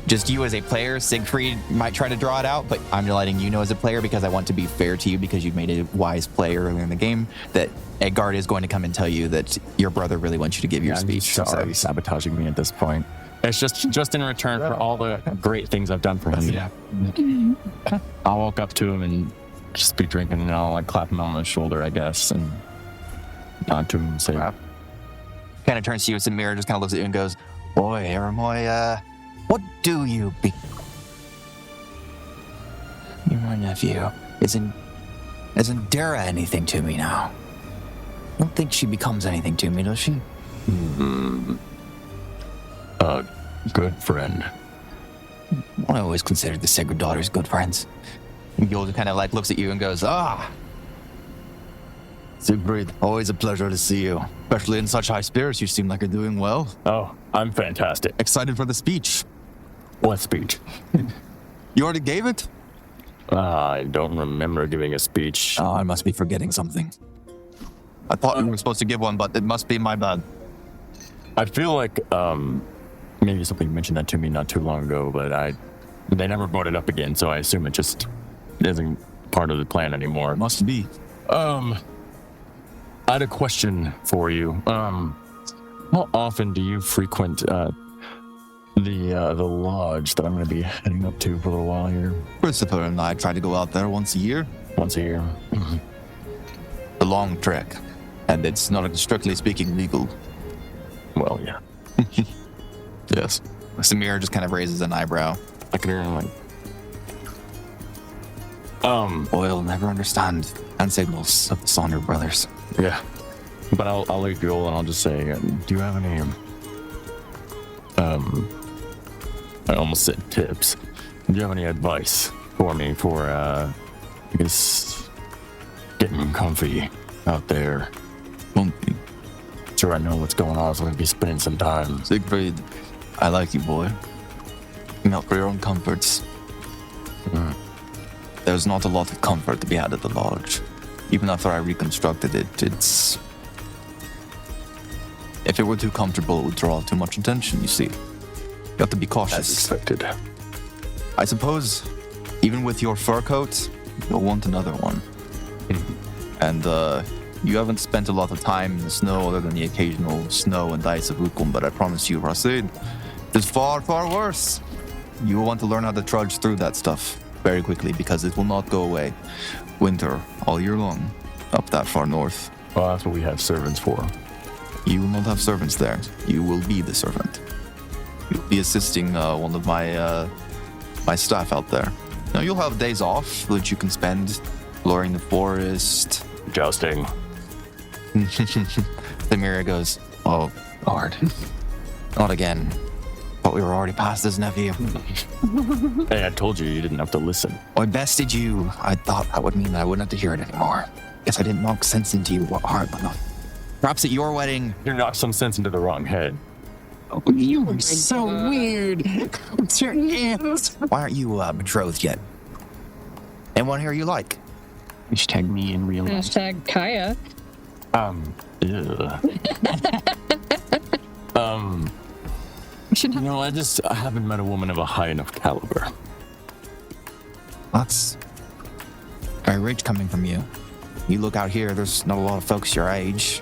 just you as a player, Siegfried might try to draw it out, but I'm letting you know as a player because I want to be fair to you because you've made a wise play earlier in the game that a guard is going to come and tell you that your brother really wants you to give your speech. He's already sabotaging me at this point. It's just in return for all the great things I've done for him. Yeah. I'll walk up to him and just be drinking, and I'll clap him on the shoulder, I guess, and nod to him and say, Kind of turns to you, Samir, just kind of looks at you and goes, "Boy, Aramoy, what do you be? You're my nephew. Isn't Indira anything to me now? I don't think she becomes anything to me, does she?" Good friend. I always considered the Sigrendotters good friends. And Yul kind of looks at you and goes, Siegfried, always a pleasure to see you. Especially in such high spirits, you seem like you're doing well. Oh, I'm fantastic. Excited for the speech. What speech? You already gave it? I don't remember giving a speech. Oh, I must be forgetting something. I thought we were supposed to give one, but it must be my bad. I feel like maybe somebody mentioned that to me not too long ago, but they never brought it up again, so I assume it just isn't part of the plan anymore. Must be. I had a question for you. How often do you frequent the lodge that I'm going to be heading up to for a little while here? Christopher and I try to go out there once a year. Once a year. A long trek, and it's not strictly speaking legal. Well, yeah. Yes. Samir just kind of raises an eyebrow. I can hear him like. Oil never understand hand signals of the Sonder brothers. Yeah. But I'll leave you all and I'll just say, do you have any, I almost said tips. Do you have any advice for me for, I guess, getting comfy out there? Comfy. Sure, I know what's going on, so I'm going to be spending some time. Siegfried, I like you, boy. Looking out for your own comforts. There's not a lot of comfort to be had at the lodge. Even after I reconstructed it, it's... If it were too comfortable, it would draw too much attention, you see. You have to be cautious. As expected. I suppose, even with your fur coat, you'll want another one. And, you haven't spent a lot of time in the snow other than the occasional snow and ice of Ukum, but I promise you, Rasid, it's far, far worse. You will want to learn how to trudge through that stuff very quickly because it will not go away. Winter, all year long, up that far north. Well, that's what we have servants for. You will not have servants there. You will be the servant. You'll be assisting one of my staff out there. Now, you'll have days off that you can spend exploring the forest. Jousting. Samira goes, oh, Lord. Not again. Thought we were already past his nephew. Hey, I told you didn't have to listen. I bested you. I thought that would mean that I wouldn't have to hear it anymore. Guess I didn't knock sense into you hard enough. Perhaps at your wedding... You knocked some sense into the wrong head. Oh, you are so weird. What's your hands? Why aren't you betrothed yet? Anyone here you like? Hashtag me in real life. Hashtag Kaya. Yeah. We should have. No, I haven't met a woman of a high enough caliber. That's very rich coming from you. You look out here, there's not a lot of folks your age.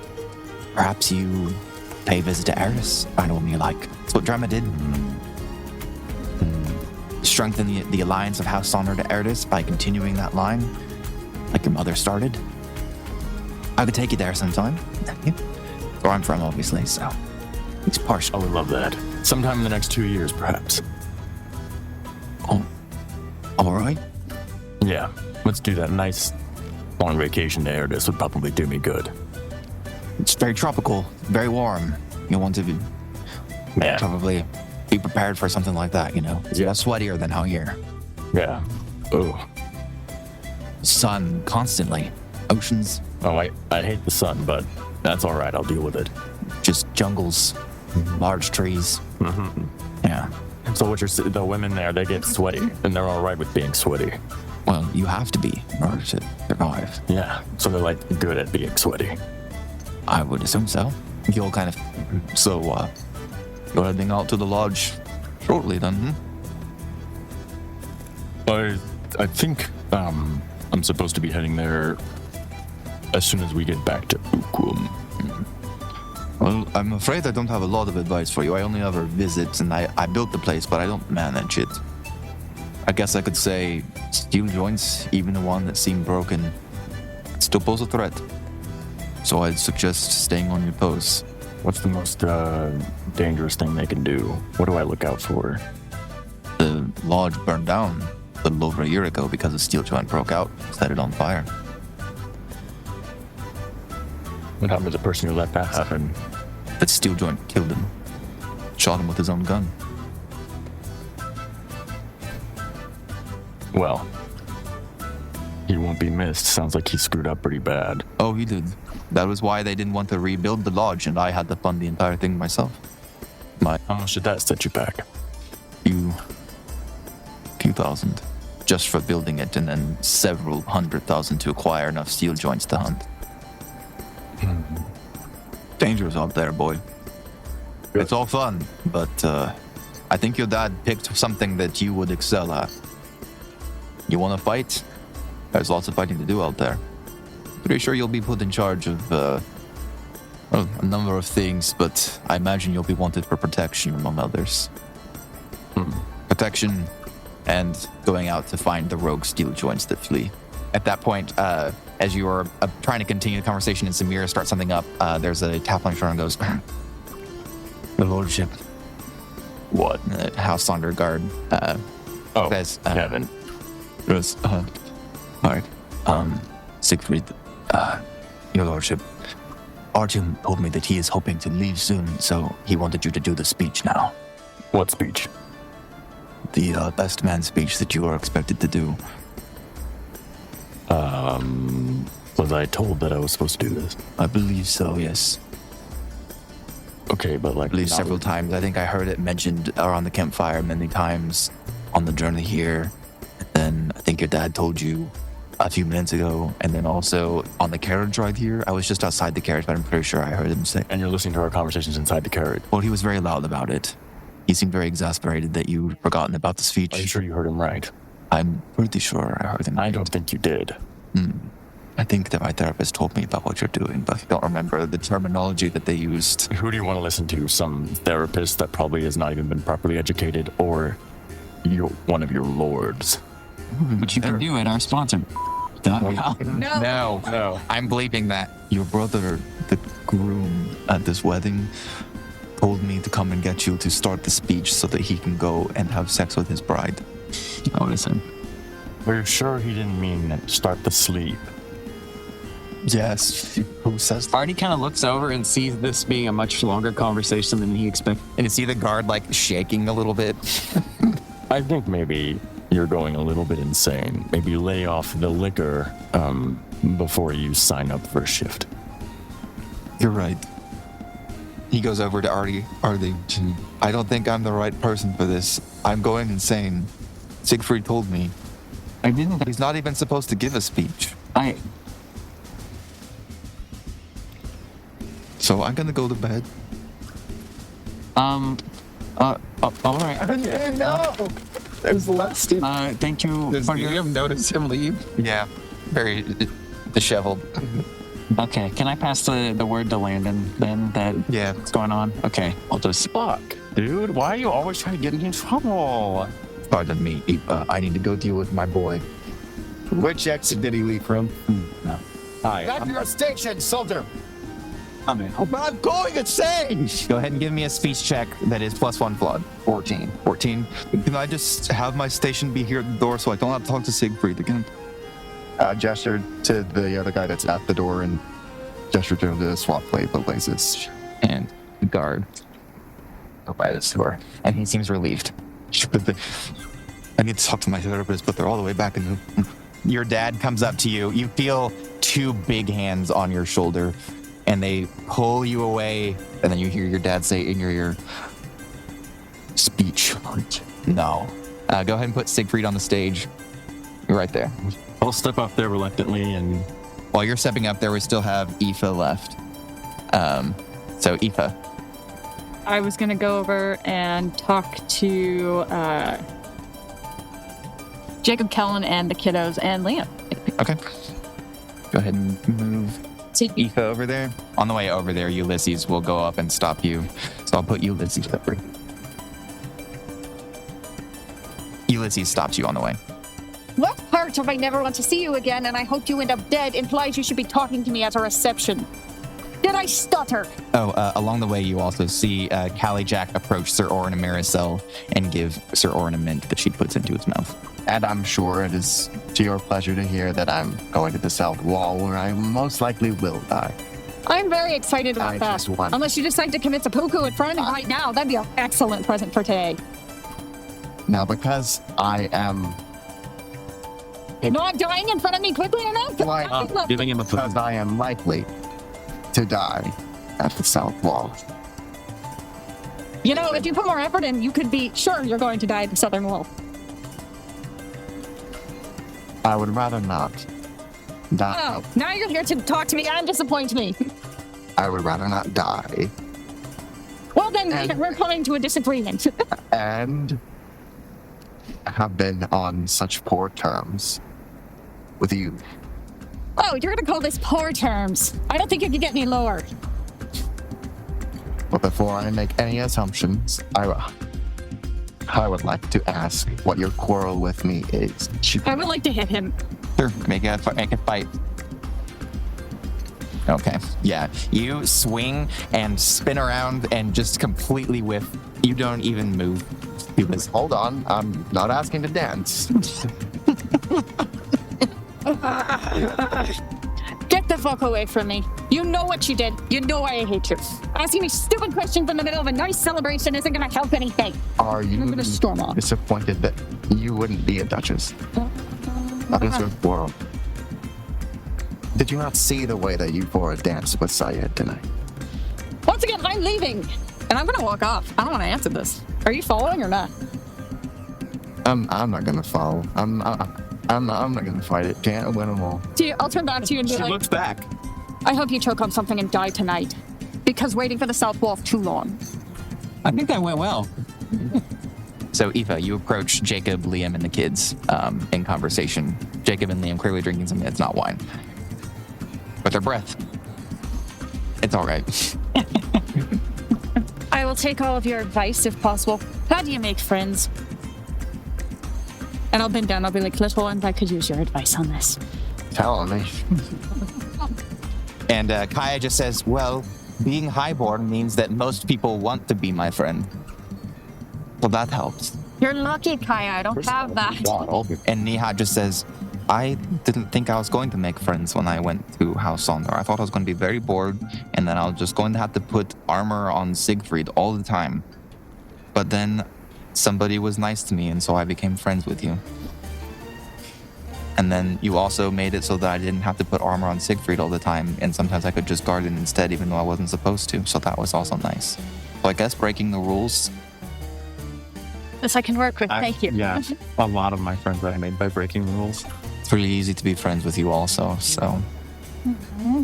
Perhaps you pay a visit to Eris, find a woman you like. That's what Drema did. Strengthen the alliance of House Sonder to Eris by continuing that line, like your mother started. I could take you there sometime. Where I'm from, obviously, so it's partial. I would love that. Sometime in the next 2 years, perhaps. Oh, all right. Yeah, let's do that. Nice long vacation to Eris would probably do me good. It's very tropical, very warm. You'll want to be probably be prepared for something like that, you know? It's Yeah. less sweatier than out here. Yeah. Oh. Sun constantly. Oceans, Oh, I hate the sun, but that's all right. I'll deal with it. just jungles, large trees. Mm-hmm. Yeah. So the women there, they get sweaty, and they're all right with being sweaty. Well, you have to be in order to survive. Yeah. So they're like good at being sweaty. I would assume so. You'll kind of... So, you're heading out to the lodge shortly then, I think I'm supposed to be heading there as soon as we get back to Ukum. Well, I'm afraid I don't have a lot of advice for you. I only ever visit, and I built the place, but I don't manage it. I guess I could say steel joints, even the one that seemed broken, still pose a threat. So I'd suggest staying on your toes. What's the most dangerous thing they can do? What do I look out for? The lodge burned down a little over a year ago because a steel joint broke out, set it on fire. What happened to the person who let that happen? That steel joint killed him. Shot him with his own gun. Well, he won't be missed. Sounds like he screwed up pretty bad. Oh, he did. That was why they didn't want to rebuild the lodge, and I had to fund the entire thing myself. How much did that set you back? Few thousand. just for building it, and then several 100,000 to acquire enough steel joints to hunt. Dangerous out there, boy. It's all fun, but I think your dad picked something that you would excel at. You want to fight? There's lots of fighting to do out there. Pretty sure you'll be put in charge of a number of things, but I imagine you'll be wanted for protection, among others. Protection and going out to find the rogue steel joints that flee. At that point, as you are trying to continue the conversation and Samira starts something up, there's a halfling short and goes, "The Lordship." What? House Sonder guard. Says, Kevin. Yes, alright. Siegfried, Your Lordship, Artyom told me that he is hoping to leave soon, so he wanted you to do the speech now. What speech? The best man speech that you are expected to do. Was I told that I was supposed to do this? I believe so, yes. Okay, but like... I believe several times. I think I heard it mentioned around the campfire many times on the journey here. And then I think your dad told you a few minutes ago, and then also on the carriage ride here. I was just outside the carriage, but I'm pretty sure I heard him say. And you're listening to our conversations inside the carriage. Well, he was very loud about it. He seemed very exasperated that you'd forgotten about the speech. Are you sure you heard him right? I'm pretty sure I heard him. I don't think you did. I think that my therapist told me about what you're doing, but I don't remember the terminology that they used. Who do you want to listen to? Some therapist that probably has not even been properly educated, or one of your lords? What you can do at our sponsor. No. I'm bleeping that. Your brother, the groom at this wedding, told me to come and get you to start the speech so that he can go and have sex with his bride. Oh, listen. We're sure he didn't mean start the sleep. Yes. Who says that? Artie kind of looks over and sees this being a much longer conversation than he expected. And you see the guard like shaking a little bit. I think maybe you're going a little bit insane. Maybe lay off the liquor before you sign up for a shift. You're right. He goes over to Artie. I don't think I'm the right person for this. I'm going insane. Siegfried told me. I didn't. He's not even supposed to give a speech. So I'm gonna go to bed. All right. No! There's less. Thank you for You your... have noticed him leave? Yeah. Very disheveled. Okay, can I pass the word to Landon then what's going on? Okay, I'll just... Fuck, dude. Why are you always trying to get me in trouble? Pardon me. I need to go deal with my boy. Which exit did he leave from? No. Hi. Back to your station, Sonder! I'm in. I'm going insane! Go ahead and give me a speech check that is +1 flawed. 14. Can I just have my station be here at the door so I don't have to talk to Siegfried again? Gesture to the other guy that's at the door and gesture to him to swap places. And the guard go by this door. And he seems relieved. I need to talk to my therapist, but they're all the way back in the... Your dad comes up to you. You feel two big hands on your shoulder, and they pull you away. And then you hear your dad say in your ear, "Speech." No. Go ahead and put Siegfried on the stage. You're right there. I'll step up there reluctantly, and While you're stepping up there, we still have Aoife left. So Aoife. I was going to go over and talk to Jacob, Kellen, and the kiddos, and Liam. Okay. Go ahead and move Aoife over there. On the way over there, Ulysses will go up and stop you. So I'll put Ulysses separate. Ulysses stops you on the way. What part of "I never want to see you again and I hope you end up dead" implies you should be talking to me at a reception? Did I stutter? Along the way, you also see Callie Jack approach Sir Orin and Maricel and give Sir Orin a mint that she puts into his mouth. And I'm sure it is to your pleasure to hear that I'm going to the South Wall, where I most likely will die. I'm very excited about I that. just want- Unless you decide to commit seppuku in front of me right now, that'd be an excellent present for today. Now, because I am... Not dying in front of me quickly enough? Giving him a foot. Because I am likely to die at the South Wall. You know, if you put more effort in, you could be sure you're going to die at the Southern Wall. I would rather not. Die. Oh, now you're here to talk to me and disappoint me. I would rather not die. Well, then we're coming to a disagreement. And have been on such poor terms with you. Oh, you're gonna call this poor terms. I don't think you can get any lower. But before I make any assumptions, I would like to ask what your quarrel with me is. I would like to hit him. Sure, make a fight. Okay, yeah. You swing and spin around and just completely whiff. You don't even move. Hold on, I'm not asking to dance. Get the fuck away from me. You know what you did. You know why I hate you. Asking me stupid questions in the middle of a nice celebration isn't gonna help anything. Are you I'm gonna storm off. disappointed that you wouldn't be a duchess? That is your quarrel. Did you not see the way that Euphora danced with Syed tonight? Once again, I'm leaving. And I'm gonna walk off. I don't want to answer this. Are you following or not? I'm not gonna follow. I'm not gonna fight it. Can't win them all. See, I'll turn back to you and be She like, looks back. I hope you choke on something and die tonight. Because waiting for the South Wall too long. I think that went well. So, Aoife, you approach Jacob, Liam, and the kids in conversation. Jacob and Liam clearly drinking something that's not wine. With their breath. It's all right. I will take all of your advice if possible. How do you make friends? And I'll bend down. I'll be like, little ones, I could use your advice on this. Tell me. And Kaya just says, well, being highborn means that most people want to be my friend. So that helps. You're lucky, Kaya. I don't have that. And Nihat just says, I didn't think I was going to make friends when I went to House Sonder. I thought I was going to be very bored, and then I was just going to have to put armor on Siegfried all the time. But then somebody was nice to me, and so I became friends with you. And then you also made it so that I didn't have to put armor on Siegfried all the time, and sometimes I could just guard it instead, even though I wasn't supposed to. So that was also nice. So I guess breaking the rules. This I can work with. Thank you. Yeah, a lot of my friends I made by breaking rules. It's really easy to be friends with you also, so. Mm-hmm.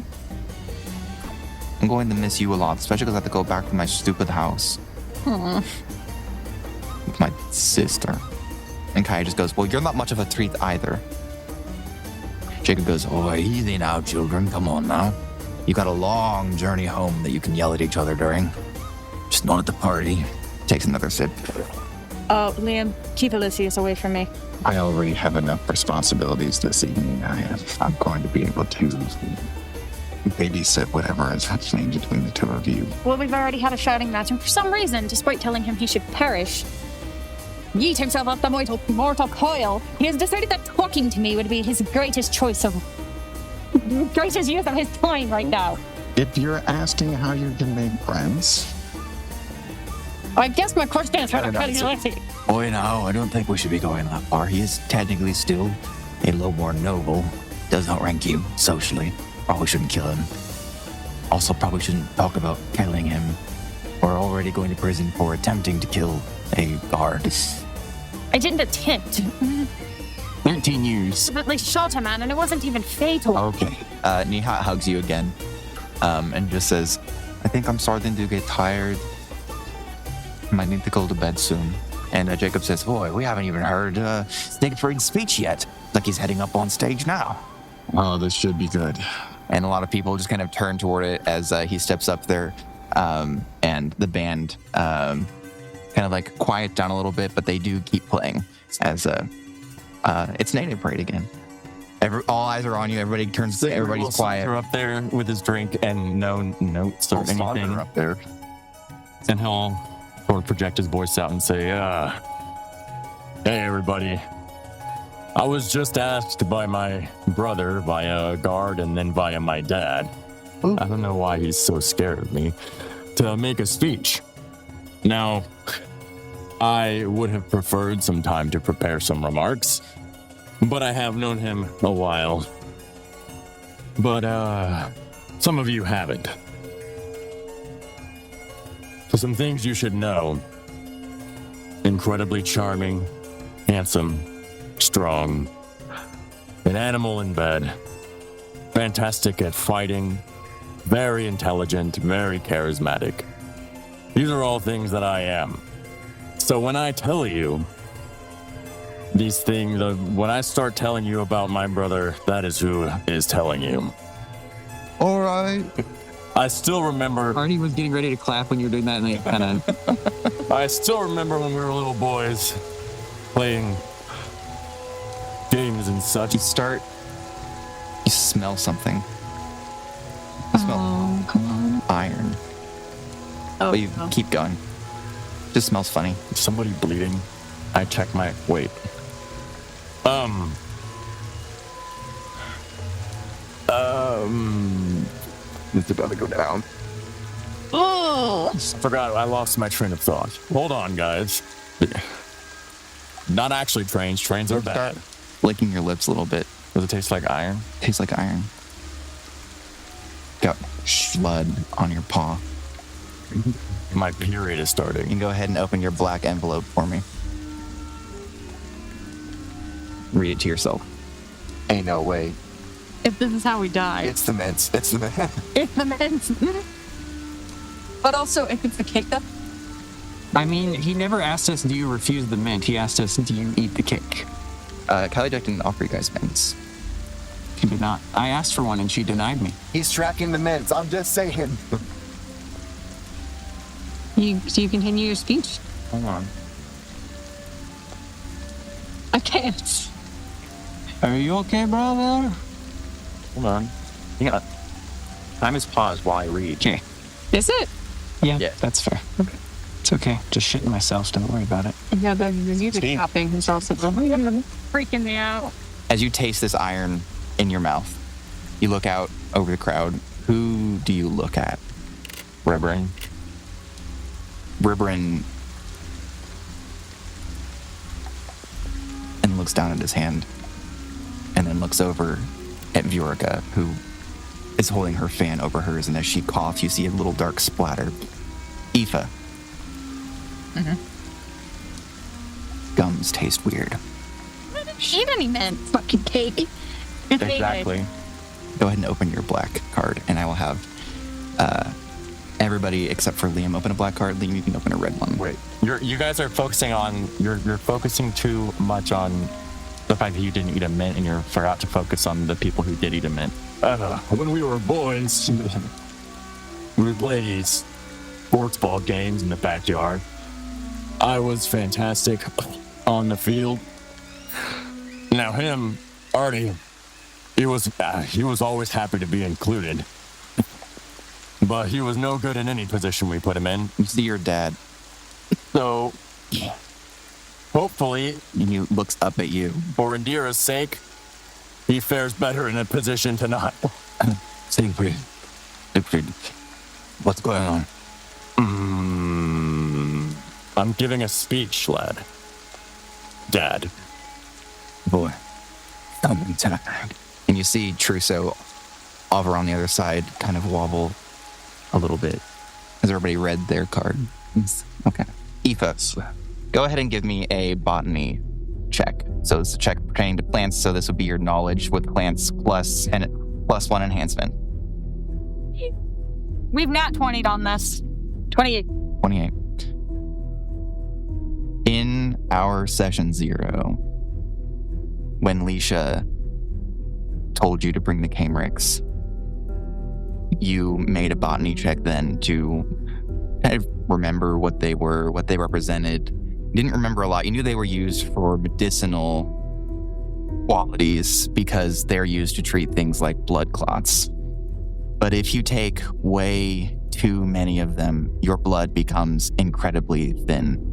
I'm going to miss you a lot, especially because I have to go back to my stupid house. Aww. With my sister. And Kaya just goes, well, you're not much of a treat either. Jacob goes, oh, easy now, children. Come on now. You got a long journey home that you can yell at each other during. Just not at the party. Takes another sip. Oh, Liam, keep Elysius away from me. I already have enough responsibilities this evening. I'm going to be able to babysit whatever is happening between the two of you. Well, we've already had a shouting match, and for some reason, despite telling him he should perish, yeet himself off the mortal coil, he has decided that talking to me would be his greatest use of his time right now. If you're asking how you can make friends, I guess my question is how to cut Elysius. Boy, now, I don't think we should be going that far. He is technically still a lowborn noble. Does not rank you socially. Probably shouldn't kill him. Also, probably shouldn't talk about killing him. We're already going to prison for attempting to kill a guard. I didn't attempt. 13 years. But they shot a man, and it wasn't even fatal. Okay. Nihat hugs you again and just says, I think I'm starting to get tired. Might need to go to bed soon. And Jacob says, boy, we haven't even heard Siegfried's speech yet. Like he's heading up on stage now. oh, this should be good. And a lot of people just kind of turn toward it as he steps up there. And the band kind of like quiet down a little bit, but they do keep playing as it's Native Parade again. All eyes are on you. Everybody turns. Everybody's quiet. Sonder up there with his drink and no notes or anything. Sonder up there. And he'll sort of project his voice out and say, hey, everybody. I was just asked by my brother via a guard and then via my dad. Ooh. I don't know why he's so scared of me, to make a speech. Now, I would have preferred some time to prepare some remarks, but I have known him a while. But, some of you haven't. So some things you should know. Incredibly charming, handsome, strong, An animal in bed. Fantastic at fighting. Very intelligent, very charismatic. These are all things that I am. So when I tell you these things, when I start telling you about my brother, that is who is telling you. All right. I still remember. Artie was getting ready to clap when you were doing that, and they kind of. I still remember when we were little boys playing games and such. You smell something. You smell come on. iron. Oh, But you no. keep going. Just smells funny. Is somebody bleeding? I check my. Wait. It's about to go down. I forgot. I lost my train of thought. Hold on, guys. Not actually trains. Trains are bad. Licking your lips a little bit. Does it taste like iron? Tastes like iron. Got blood on your paw. My period is You starting. can go ahead and open your black envelope for me. Read it to yourself. Ain't no way. If this is how we die. It's the mints. It's the mints. It's the men's. But also, if it's a cake, though. I mean, he never asked us, do you refuse the mint? He asked us, do you eat the cake? Kylie Duck didn't offer you guys mints. She did not. I asked for one and she denied me. He's tracking the mints. I'm just saying. Do you continue your speech? Hold on. I can't. Are you okay, brother? Hold on. Hang on. Time is paused while I read. Okay. Is it? Yeah, Yeah. that's fair. Okay. It's okay. Just shitting myself. Don't worry about it. Yeah, the music Steam. stopping is also Freaking me out. As you taste this iron in your mouth, you look out over the crowd. Who do you look at? Rebring. Ribberin and looks down at his hand and then looks over at Viorica, who is holding her fan over hers, and as she coughs, you see a little dark splatter. Aoife. Gums taste weird. I didn't eat any mint. Fucking cake. It's Exactly. Go ahead and open your black card, and I will have everybody except for Liam open a black card. Liam, you can open a red one. Wait. You guys are focusing on. You're focusing too much on the fact that you didn't eat a mint, and you forgot to focus on the people who did eat a mint. When we were boys, we would play these sports ball games in the backyard. I was fantastic on the field. Now him, Artie, he was always happy to be included. But he was no good in any position we put him in. You see your dad, So, hopefully, and he looks up at you. for Indira's sake, he fares better in a position to not. Siegfried, what's going on? I'm giving a speech, lad. Dad. Boy, something's happening. And you see Trousseau over on the other side kind of wobble a little bit. Has everybody read their card? Okay. Aoife, go ahead and give me a botany check. So it's a check pertaining to plants, so this would be your knowledge with plants plus one enhancement. We've not 20'd on this. 28. 28. In our session 0, when Leisha told you to bring the Caimrics, you made a botany check then to kind of remember what they were, what they represented. You didn't remember a lot. You knew they were used for medicinal qualities because they're used to treat things like blood clots. But if you take way too many of them, your blood becomes incredibly thin.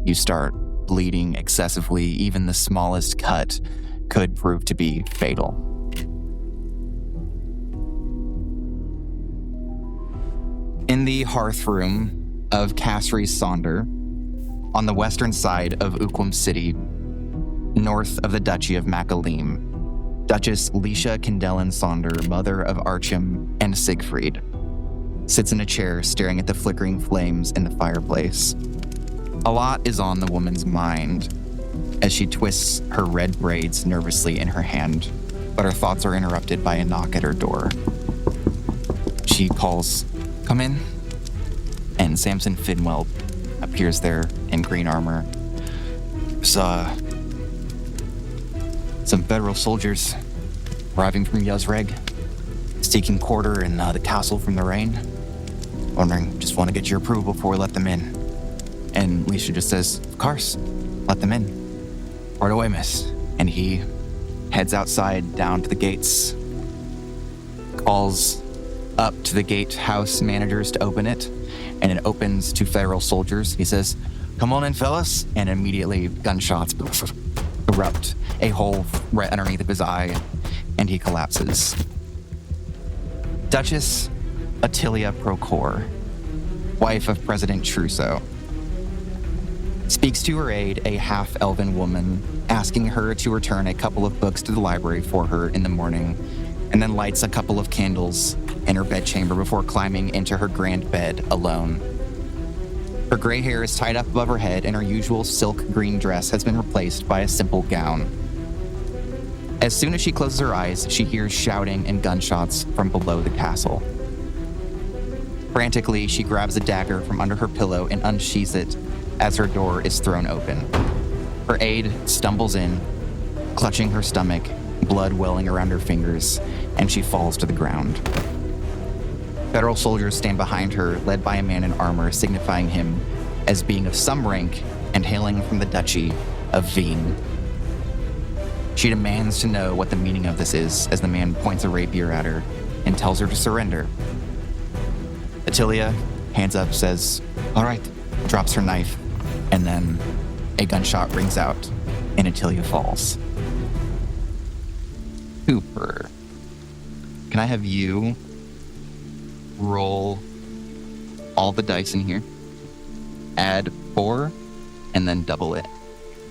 You start bleeding excessively. Even the smallest cut could prove to be fatal. In the hearth room of Caimric Sonder, on the western side of Makaliim City, north of the Duchy of Makaliim, Duchess Leisha Candelan Sonder, mother of Artyom and Siegfried, sits in a chair staring at the flickering flames in the fireplace. A lot is on the woman's mind. as she twists her red braids nervously in her hand, but her thoughts are interrupted by a knock at her door. She calls, "Come in," and Samson Finwell appears there in green armor. Saw some federal soldiers arriving from Yazreg, seeking quarter in the castle from the rain. Wondering, just want to get your approval before we let them in. And Leisha just says, "Of course, let them in. Right away, miss." And he heads outside down to the gates, calls up to the gatehouse managers to open it, and it opens to federal soldiers. He says, "Come on in, fellas," and immediately gunshots erupt, a hole right underneath of his eye, and he collapses. Duchess Attilia Procor, wife of President Trousseau, speaks to her aide, a half-elven woman, asking her to return a couple of books to the library for her in the morning, and then lights a couple of candles in her bedchamber before climbing into her grand bed alone. Her gray hair is tied up above her head, and her usual silk green dress has been replaced by a simple gown. As soon as she closes her eyes, she hears shouting and gunshots from below the castle. Frantically, she grabs a dagger from under her pillow and unsheathes it as her door is thrown open. Her aide stumbles in, clutching her stomach, blood welling around her fingers, and she falls to the ground. Federal soldiers stand behind her, led by a man in armor, signifying him as being of some rank and hailing from the Duchy of Veen. She demands to know what the meaning of this is as the man points a rapier at her and tells her to surrender. Attilia, hands up, says, "All right," drops her knife, and then a gunshot rings out and Attilia falls. Cooper, can I have you roll all the dice in here, add 4, and then double it?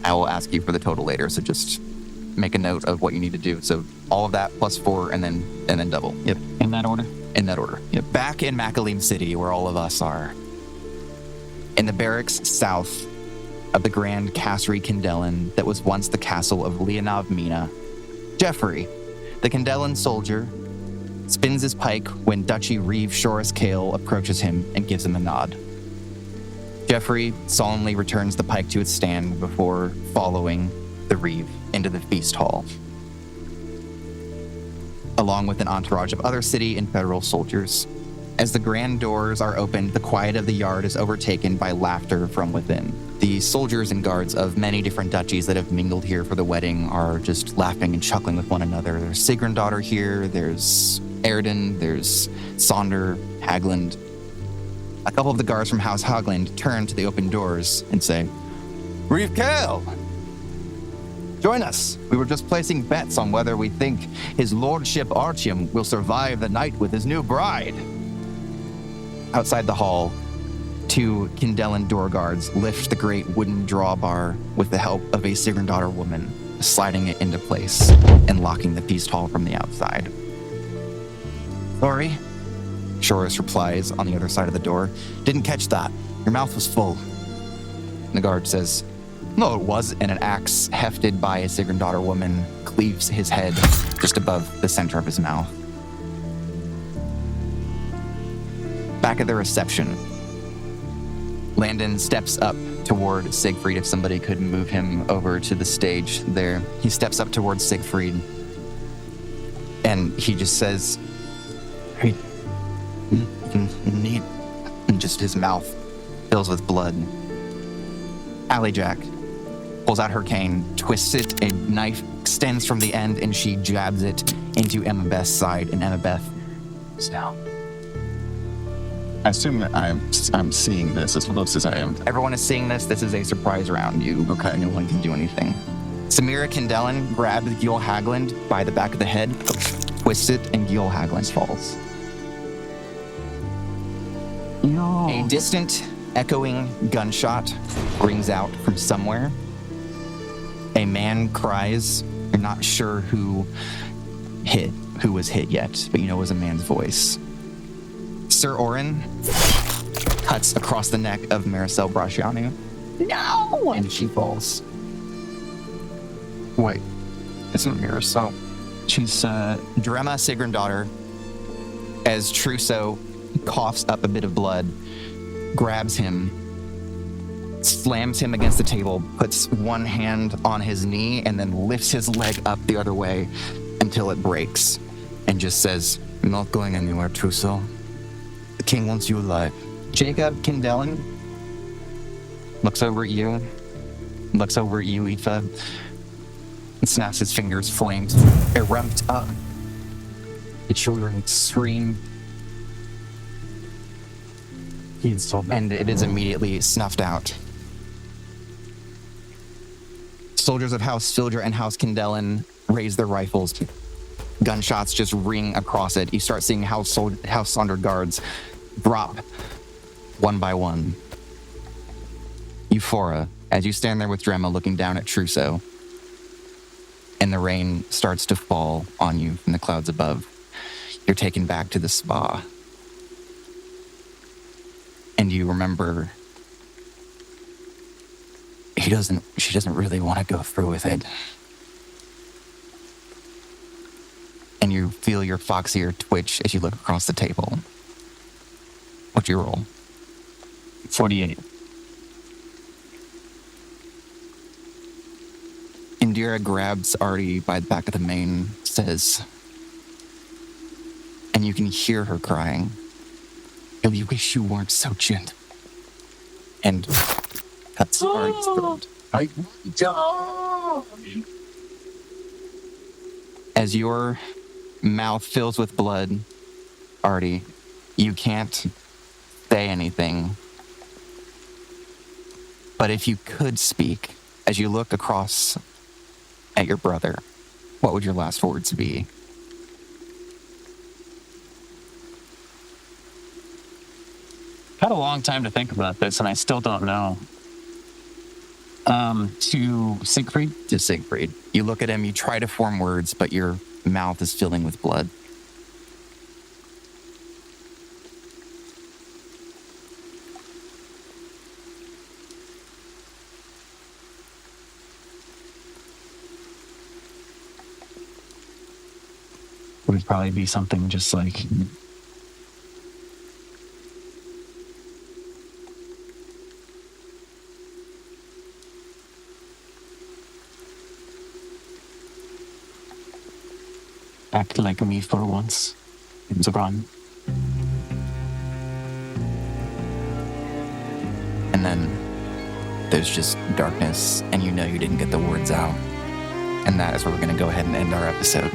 I will ask you for the total later, so just make a note of what you need to do. So all of that plus 4 and then double. Yep. In that order? In that order. Yep. Back in Makaliim City, where all of us are. In the barracks south of the Grand Cassery Kindellan that was once the castle of Leonov Mina, Jeffrey, the Kindellan soldier, spins his pike when Duchy Reeve Shoris Kale approaches him and gives him a nod. Jeffrey solemnly returns the pike to its stand before following the Reeve into the feast hall, along with an entourage of other city and federal soldiers. As the grand doors are opened, the quiet of the yard is overtaken by laughter from within. The soldiers and guards of many different duchies that have mingled here for the wedding are just laughing and chuckling with one another. There's Sigrendottir here, there's Iridian, there's Sonder, Hagland. A couple of the guards from House Hagland turn to the open doors and say, "Reeve Kale! Join us. We were just placing bets on whether we think his lordship Artyom will survive the night with his new bride." Outside the hall, 2 Kindellan door guards lift the great wooden drawbar with the help of a Sigrendottir woman, sliding it into place and locking the feast hall from the outside. "Sorry," Shoris replies on the other side of the door. "Didn't catch that. Your mouth was full." The guard says, "No, it was," and an axe hefted by a Sigrendottir woman cleaves his head just above the center of his mouth. Back at the reception, Landon steps up toward Siegfried. If somebody could move him over to the stage there. He steps up towards Siegfried, and he just says, "Hey, need," and just his mouth fills with blood. Jack pulls out her cane, twists it, a knife extends from the end, and she jabs it into Emmabeth's side, and Emmabeth is down. I assume that I'm seeing this as close as I am. Everyone is seeing this. This is a surprise round. Okay. No one can do anything. Samira Kindellan grabs Gil Hagland by the back of the head, twists it, and Gil Hagland falls. No. A distant, echoing gunshot rings out from somewhere. A man cries. You're not sure who was hit yet, but you know it was a man's voice. Sir Orin cuts across the neck of Maricel Brascianu. No! And she falls. Wait, isn't Mira so? She's Drema Sigrendottir, as Trousseau coughs up a bit of blood, grabs him, slams him against the table, puts one hand on his knee, and then lifts his leg up the other way until it breaks, and just says, I'm not going anywhere, Trousseau. The king wants you alive. Jacob Kindellan looks over at you, Aoife, and snaps his fingers. Flames erupt up. The children scream, and it is immediately snuffed out. Soldiers of House Fildra and House Kindellan raise their rifles. Gunshots just ring across it. You start seeing House Sonder guards drop one by one. Euphora, as you stand there with Drema looking down at Trousseau, and the rain starts to fall on you from the clouds above, you're taken back to the spa. And you remember she doesn't really want to go through with it. And you feel your fox ear twitch as you look across the table. What'd you roll? 48. Indira grabs Artie by the back of the mane, says, and you can hear her crying, "I wish you weren't so gentle." And cuts Artie's throat. As your mouth fills with blood, Artie, you can't say anything. But if you could speak, as you look across at your brother, what would your last words be? Had a long time to think about this, and I still don't know. To Siegfried? To Siegfried. You look at him, you try to form words, but your mouth is filling with blood. Would probably be something just like, act like me for once, Zebran. And then there's just darkness, and you know you didn't get the words out. And that is where we're going to go ahead and end our episode.